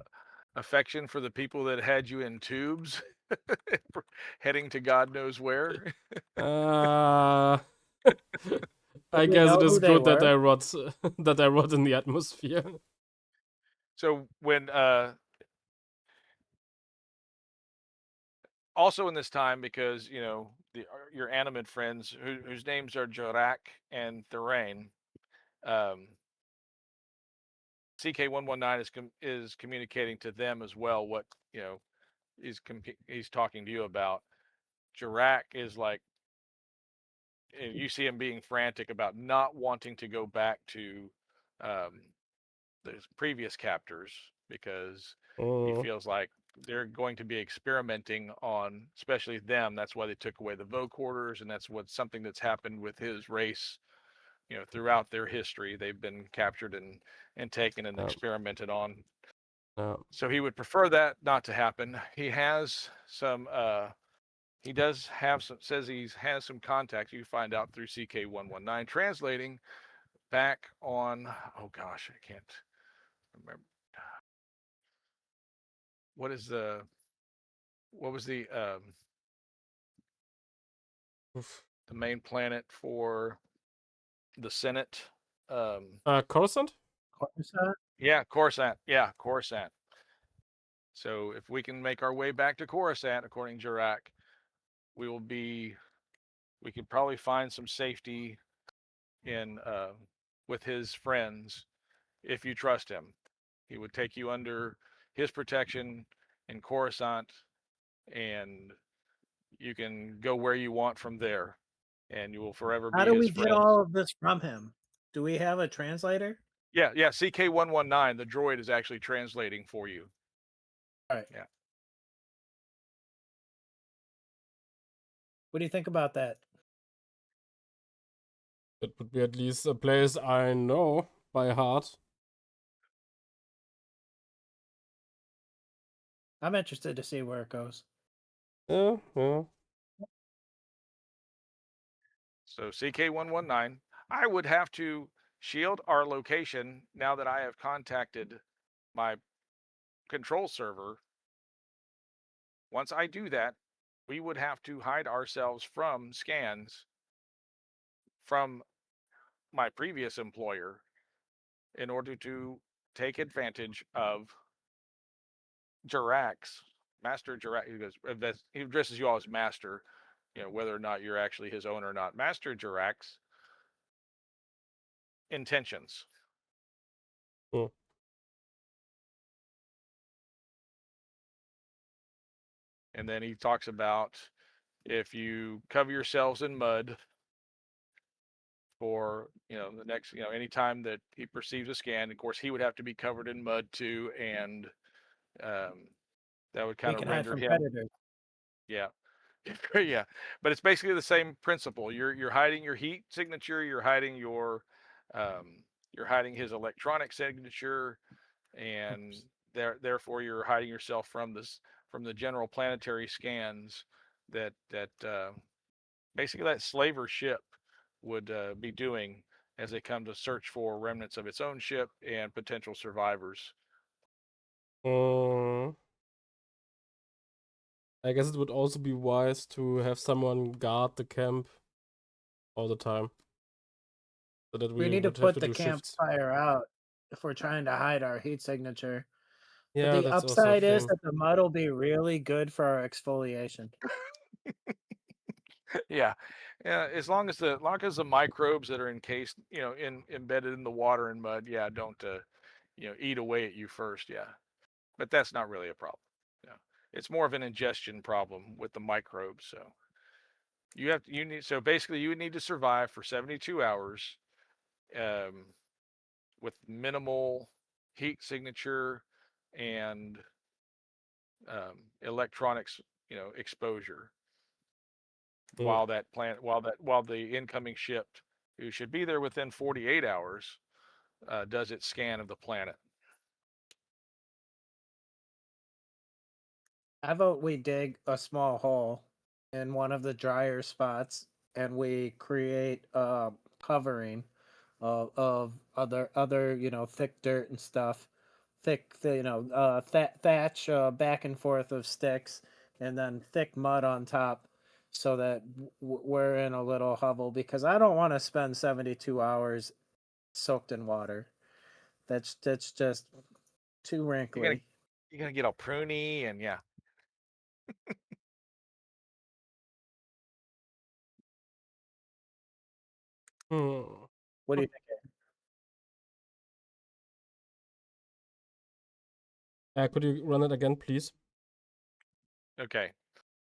affection for the people that had you in tubes, heading to God knows where? I guess it is good that I rot that I rot in the atmosphere. So when also in this time, because you know your animate friends whose names are Jorak and Therain, CK119 is communicating to them as well what you know he's talking to you about. Jorak is like, you see him being frantic about not wanting to go back to those previous captors because he feels like they're going to be experimenting on, especially them. That's why they took away the vocorders, and that's what's something that's happened with his race. You know, throughout their history, they've been captured and taken and experimented on. So he would prefer that not to happen. He has some. He does have some. Says he has some contacts. You find out through CK119 translating back on. Oh gosh, I can't remember. What is the? What was the main planet for the Senate? Coruscant? Coruscant? Yeah, Coruscant. Yeah, Coruscant. So if we can make our way back to Coruscant, according to Jarak, we will be. We could probably find some safety in with his friends if you trust him. He would take you under his protection in Coruscant, and you can go where you want from there, and you will forever be his friend. How do we get all of this from him? Do we have a translator? Yeah, CK119, the droid is actually translating for you. All right. Yeah. What do you think about that? It would be at least a place I know by heart. I'm interested to see where it goes. Yeah. So CK119, I would have to shield our location now that I have contacted my control server. Once I do that, we would have to hide ourselves from scans from my previous employer in order to take advantage of Jarak's Master Jarak. He addresses you all as Master, you know, whether or not you're actually his owner or not. Master Jarak's intentions. And then he talks about if you cover yourselves in mud for, you know, the next, you know, anytime that he perceives a scan, of course, he would have to be covered in mud too. And that would kind of render him. Predators. Yeah. Yeah. But it's basically the same principle. You're hiding your heat signature, you're hiding his electronic signature, and therefore you're hiding yourself from the general planetary scans that basically that slaver ship would be doing as they come to search for remnants of its own ship and potential survivors. I guess it would also be wise to have someone guard the camp all the time. So that we need to put the campfire out if we're trying to hide our heat signature. Yeah, but the upside is that the mud will be really good for our exfoliation. Yeah, as long as the microbes that are encased, you know, embedded in the water and mud, don't eat away at you first. Yeah. but that's not really a problem. Yeah. It's more of an ingestion problem with the microbes. So so basically you would need to survive for 72 hours with minimal heat signature and electronics, exposure while the incoming ship, who should be there within 48 hours, does its scan of the planet. I vote we dig a small hole in one of the drier spots and we create a covering of other thick dirt and stuff, thick thatch back and forth of sticks, and then thick mud on top, so that we're in a little hovel, because I don't want to spend 72 hours soaked in water. That's just too wrinkly. You're gonna get all pruny and yeah. What do you think? Could you run it again, please? Okay.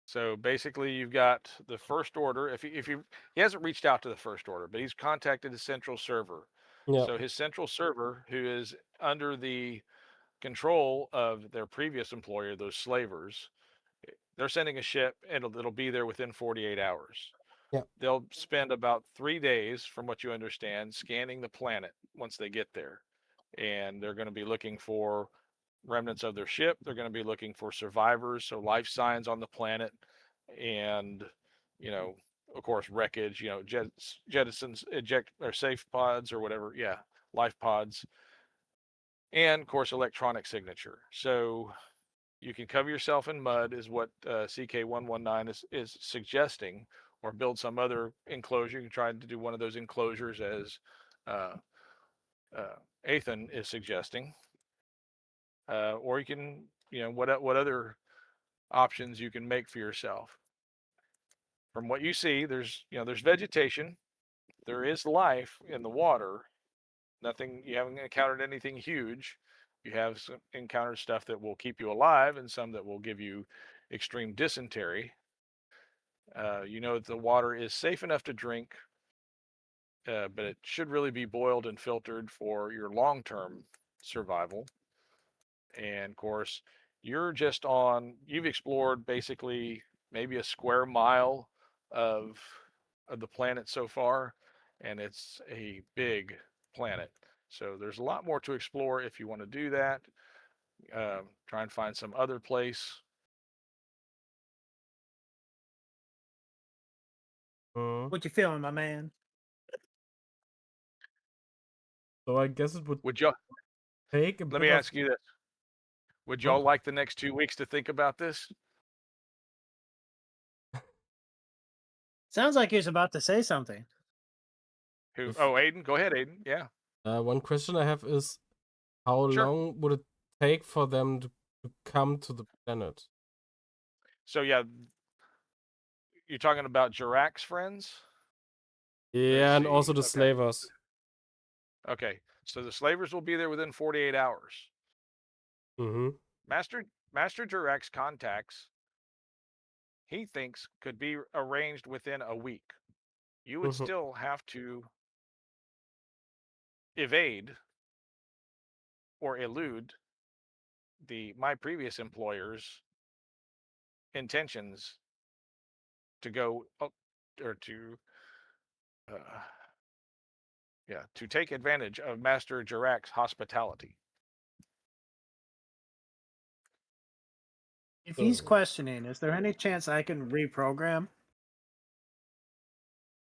So basically, you've got the first order. If he hasn't reached out to the first order, but he's contacted the central server. Yeah. So his central server, who is under the control of their previous employer, those slavers, they're sending a ship, and it'll be there within 48 hours. Yeah. They'll spend about 3 days, from what you understand, scanning the planet once they get there, and they're going to be looking for remnants of their ship. They're going to be looking for survivors, so life signs on the planet, and of course, wreckage. Jettisons, eject or safe pods or whatever. Yeah, life pods, and of course, electronic signature. So you can cover yourself in mud, is what CK119 is suggesting, or build some other enclosure. You can try to do one of those enclosures as Ethan is suggesting. Or you can, what other options you can make for yourself. From what you see, there's vegetation, there is life in the water. Nothing, you haven't encountered anything huge. You have encountered stuff that will keep you alive and some that will give you extreme dysentery. That the water is safe enough to drink, but it should really be boiled and filtered for your long-term survival. And of course, you've explored basically maybe a square mile of the planet so far, and it's a big planet. So there's a lot more to explore if you want to do that. Try and find some other place. What you feeling, my man? So I guess it would y'all take a Let bit me of... ask you this. Would y'all like the next 2 weeks to think about this? Sounds like he was about to say something. Who? Oh, Aiden. Go ahead, Aiden. Yeah. One question I have is, how long would it take for them to come to the planet? So yeah, you're talking about Jirak's friends? Yeah, and also the slavers. Okay, so the slavers will be there within 48 hours. Mm-hmm. Master Jirak's contacts, he thinks, could be arranged within a week. You would still have to evade or elude my previous employer's intentions to go or to take advantage of Master Jirak's hospitality. If he's questioning, is there any chance I can reprogram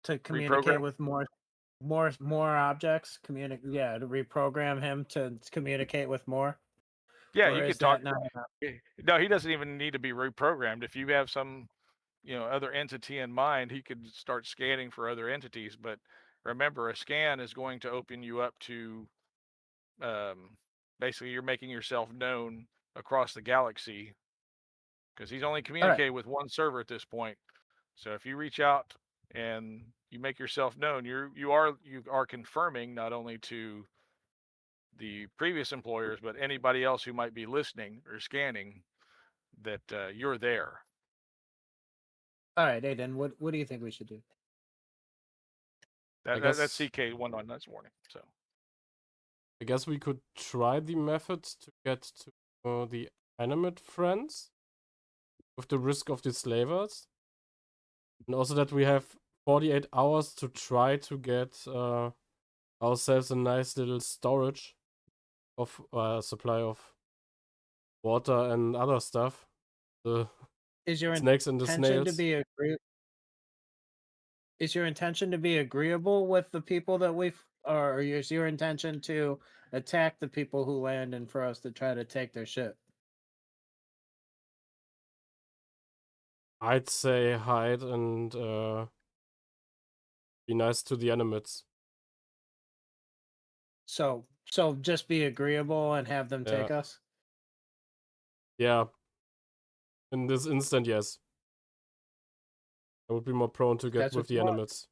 to communicate with more objects? To reprogram him to communicate with more. Yeah, you could talk. No, he doesn't even need to be reprogrammed. If you have some, other entity in mind, he could start scanning for other entities. But remember, a scan is going to open you up to, basically, you're making yourself known across the galaxy, because he's only communicating with one server at this point. So if you reach out and you make yourself known, you are confirming not only to the previous employers, but anybody else who might be listening or scanning, that you're there. All right, Aiden, what do you think we should do? That's CK1 that's warning. So I guess we could try the method to get to the animate friends with the risk of the slavers. And also that we have 48 hours to try to get ourselves a nice little storage of supply of water and other stuff. The Is your snakes and the intention to snails. be Is your intention to be agreeable with the people that or is your intention to attack the people who land and for us to try to take their ship? I'd say hide and be nice to the animates. So just be agreeable and have them take us? Yeah. In this instant, yes. I would be more prone to get That's with what the you want. animates.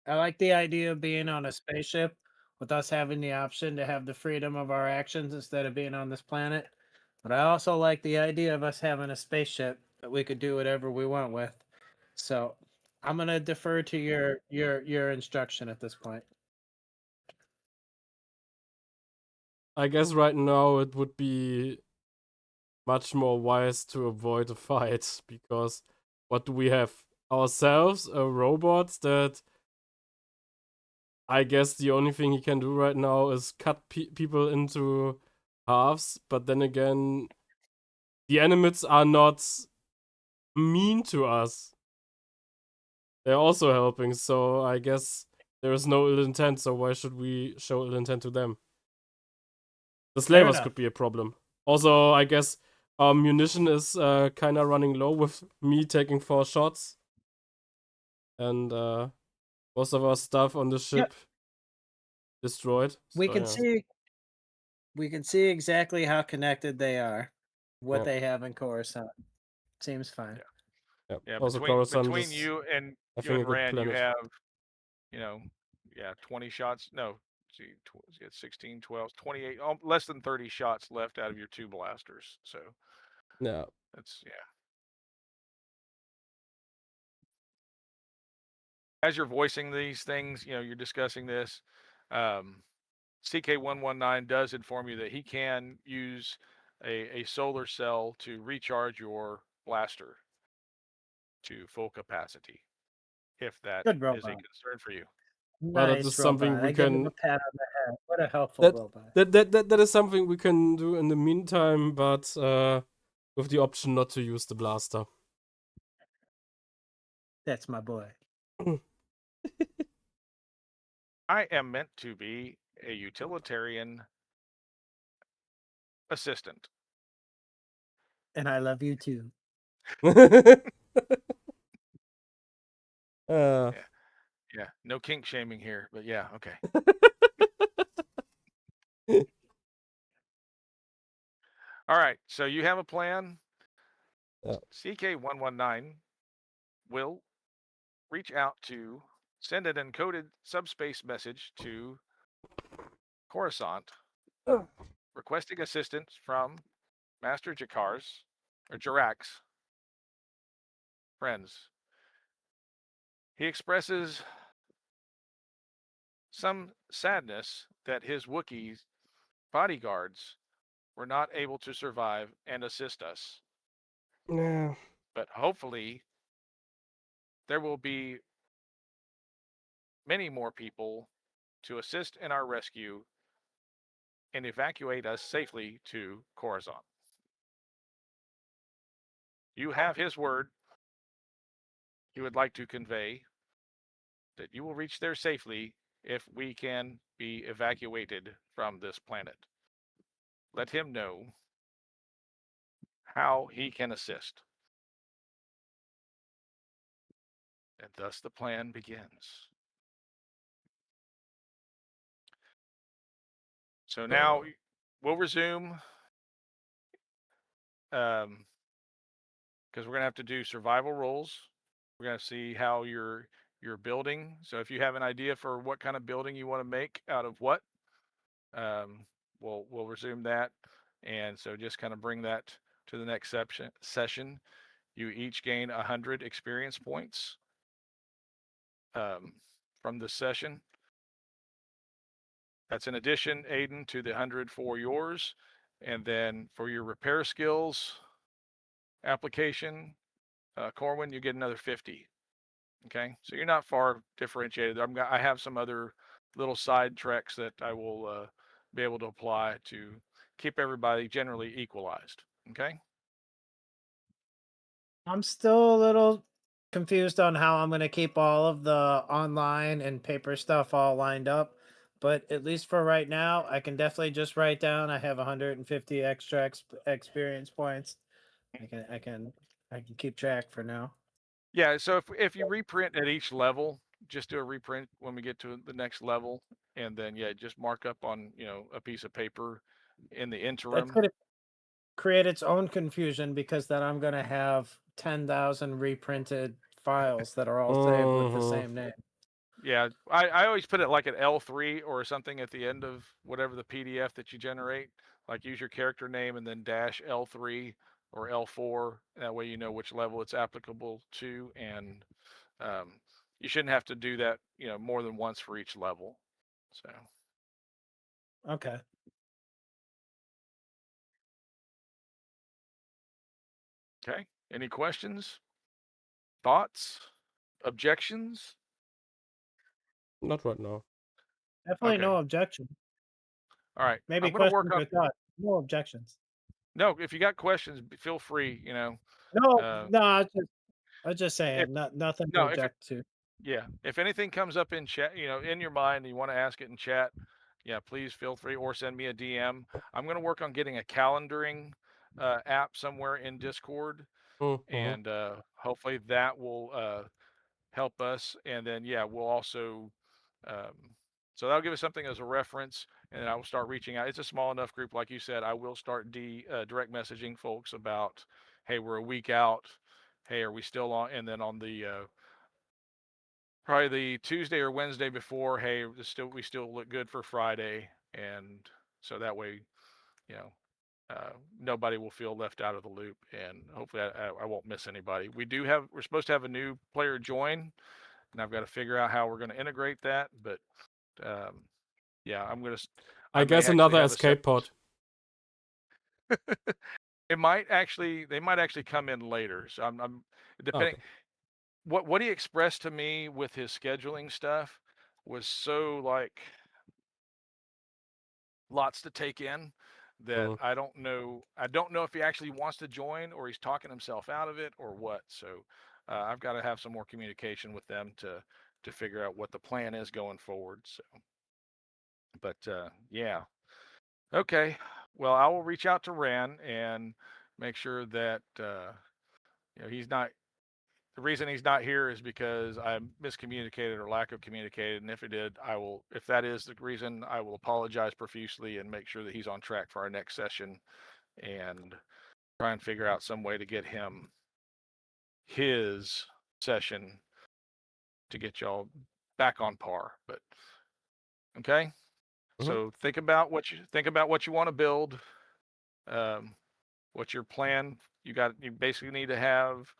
I like the idea of being on a spaceship with us having the option to have the freedom of our actions instead of being on this planet. But I also like the idea of us having a spaceship that we could do whatever we want with. So I'm gonna defer to your instruction at this point. I guess right now it would be much more wise to avoid a fight, because what do we have? Ourselves, a robot that I guess the only thing he can do right now is cut people into halves, but then again, the animates are not mean to us. They're also helping, so I guess there is no ill intent, so why should we show ill intent to them? The slavers could be a problem. Also, I guess our munition is kind of running low with me taking 4 shots. And most of our stuff on the ship destroyed. We can see exactly how connected they are, what they have in Coruscant. Seems fine. Yeah. Also, between you and Ren, you have 20 shots. No, see, 16, 12, 28, less than 30 shots left out of your 2 blasters. So yeah, that's As you're voicing these things, you're discussing this. CK119 does inform you that he can use a solar cell to recharge your blaster to full capacity, if that Good is a robot. concern for you. well, that is something we I give him can. a pat on the head. What a helpful robot. That is something we can do in the meantime, but with the option not to use the blaster. That's my boy. I am meant to be a utilitarian assistant. And I love you too. Yeah, no kink shaming here, but yeah, okay. All right, so you have a plan. CK119 will reach out to send an encoded subspace message to Coruscant, requesting assistance from Master Jarak's friends. He expresses some sadness that his Wookiees bodyguards were not able to survive and assist us. Yeah. But hopefully there will be many more people to assist in our rescue and evacuate us safely to Coruscant. You have his word. He would like to convey that you will reach there safely if we can be evacuated from this planet. Let him know how he can assist. And thus the plan begins. So now we'll resume, because we're going to have to do survival rolls. We're going to see how your your building. So if you have an idea for what kind of building you want to make out of what, we'll resume that. And so just kind of bring that to the next session. You each gain 100 experience points from this session. That's in addition, Aiden, to the 100 for yours. And then for your repair skills application, Corwin, you get another 50. Okay, so you're not far differentiated. I have some other little side tricks that I will be able to apply to keep everybody generally equalized. Okay. I'm still a little confused on how I'm going to keep all of the online and paper stuff all lined up. But at least for right now, I can definitely just write down I have 150 extra experience points. I can keep track for now. Yeah, so if you reprint at each level, just do a reprint when we get to the next level, and then yeah, just mark up on a piece of paper in the That's interim. going to create its own confusion because then I'm going to have 10,000 reprinted files that are all saved with the same name. Yeah, I always put it like an L3 or something at the end of whatever the PDF that you generate. Like use your character name and then dash L3 or L4. That way you know which level it's applicable to, and you shouldn't have to do that, more than once for each level. So. Okay. Okay. Any questions? Thoughts? Objections? Not right now. Definitely Okay. no objection. All right. Maybe I'm going to work questions on. or thoughts. No objections. No, if you got questions, feel free. No, Uh, no, I was just if saying, nothing to no, if it, object to. yeah, if anything comes up in chat, in your mind, and you want to ask it in chat, yeah, please feel free or send me a DM. I'm going to work on getting a calendaring app somewhere in Discord, and hopefully that will help us. And then yeah, we'll also so that'll give us something as a reference, and then I will start reaching out. It's a small enough group, like you said. I will start direct messaging folks about, hey, we're a week out. Hey, are we still on? And then on the probably the Tuesday or Wednesday before, hey, we still look good for Friday, and so that way, nobody will feel left out of the loop, and hopefully I won't miss anybody. We're supposed to have a new player join, and I've got to figure out how we're going to integrate that, but yeah, I may guess actually another have escape pod. they might actually come in later. So I'm depending. Okay. What he expressed to me with his scheduling stuff was so like lots to take in that I don't know if he actually wants to join or he's talking himself out of it or what. So I've got to have some more communication with them to figure out what the plan is going forward. So, but yeah, okay. Well, I will reach out to Ran and make sure that he's not. The reason he's not here is because I miscommunicated or lack of communicated, and if if that is the reason, I will apologize profusely and make sure that he's on track for our next session, and try and figure out some way to get him his session to get y'all back on par. But okay. So think about what you want to build. What's your plan? You basically need to have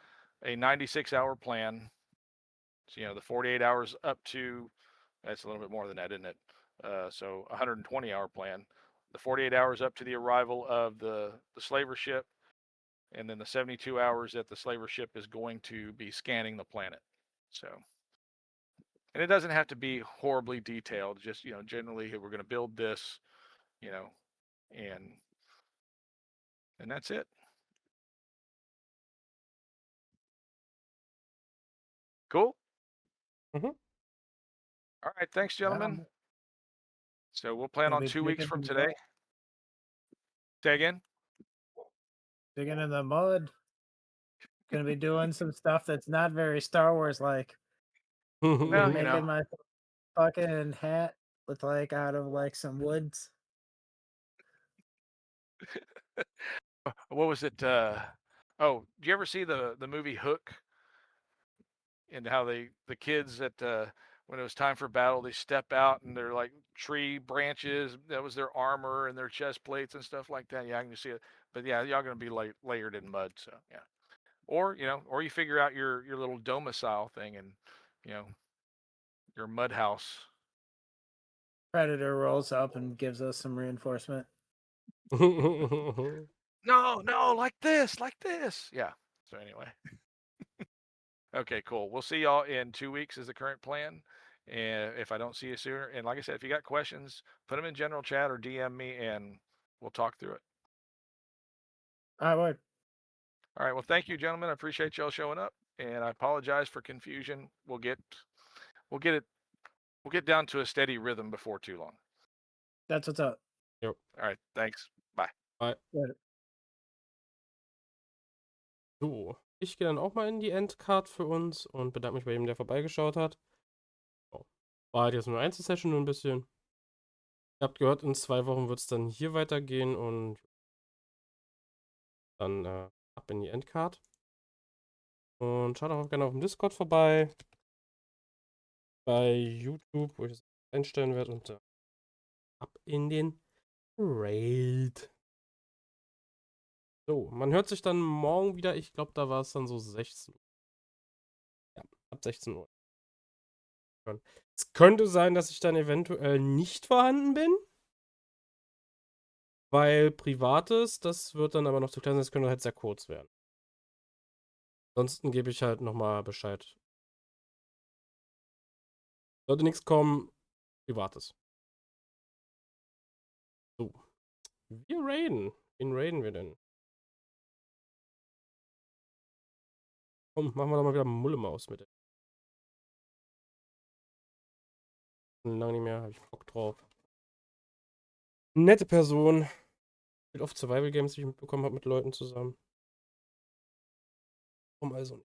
a 96-hour plan. So, the 48 hours up to, that's a little bit more than that, isn't it? So 120-hour plan. The 48 hours up to the arrival of the slaver ship, and then the 72 hours that the slaver ship is going to be scanning the planet. So, and it doesn't have to be horribly detailed. Just, generally we're going to build this, and that's it. Cool. All right. Thanks, gentlemen. So we'll plan on 2 weeks from today. Say again? Digging in the mud. Gonna be doing some stuff that's not very Star Wars like. Well, making my fucking hat look like out of like some woods. What was it? Oh, did you ever see the movie Hook? and how the kids at when it was time for battle, they step out and they're like tree branches. That was their armor and their chest plates and stuff like that. Yeah, I can see it. But yeah, y'all gonna be layered in mud. So yeah, or or you figure out your little domicile thing and your mud house. Predator rolls up and gives us some reinforcement. No, like this. Yeah. So anyway. Okay, cool. We'll see y'all in 2 weeks is the current plan. And if I don't see you sooner, and like I said, if you got questions, put them in general chat or DM me and we'll talk through it. I would. All right. Well, thank you, gentlemen. I appreciate y'all showing up, and I apologize for confusion. We'll get down to a steady rhythm before too long. That's what's up. Yep. All right. Thanks. Bye. Bye. Later. So, ich gehe dann auch mal in die Endcard für uns und bedanke mich bei jedem, der vorbeigeschaut hat. Oh. War halt jetzt nur eine Einzelsession, nur ein bisschen. Ihr habt gehört, in 2 Wochen wird es dann hier weitergehen und dann ab in die Endcard. Und schaut auch gerne auf dem Discord vorbei. Bei YouTube, wo ich das einstellen werde. Und ab in den Raid. So, man hört sich dann morgen wieder. Ich glaube, da war es dann so 16 Uhr. Ja, ab 16 Uhr. Es könnte sein, dass ich dann eventuell nicht vorhanden bin. Weil Privates, das wird dann aber noch zu klein sein. Das könnte halt sehr kurz werden. Ansonsten gebe ich halt nochmal Bescheid. Sollte nichts kommen, Privates. So. Wir raiden. Wen raiden wir denn? Komm, machen wir doch mal wieder Mulle-Maus mit. Lange nicht mehr, habe ich Bock drauf. Nette Person. Spielt oft Survival Games, die ich mitbekommen habe, mit Leuten zusammen. Warum also?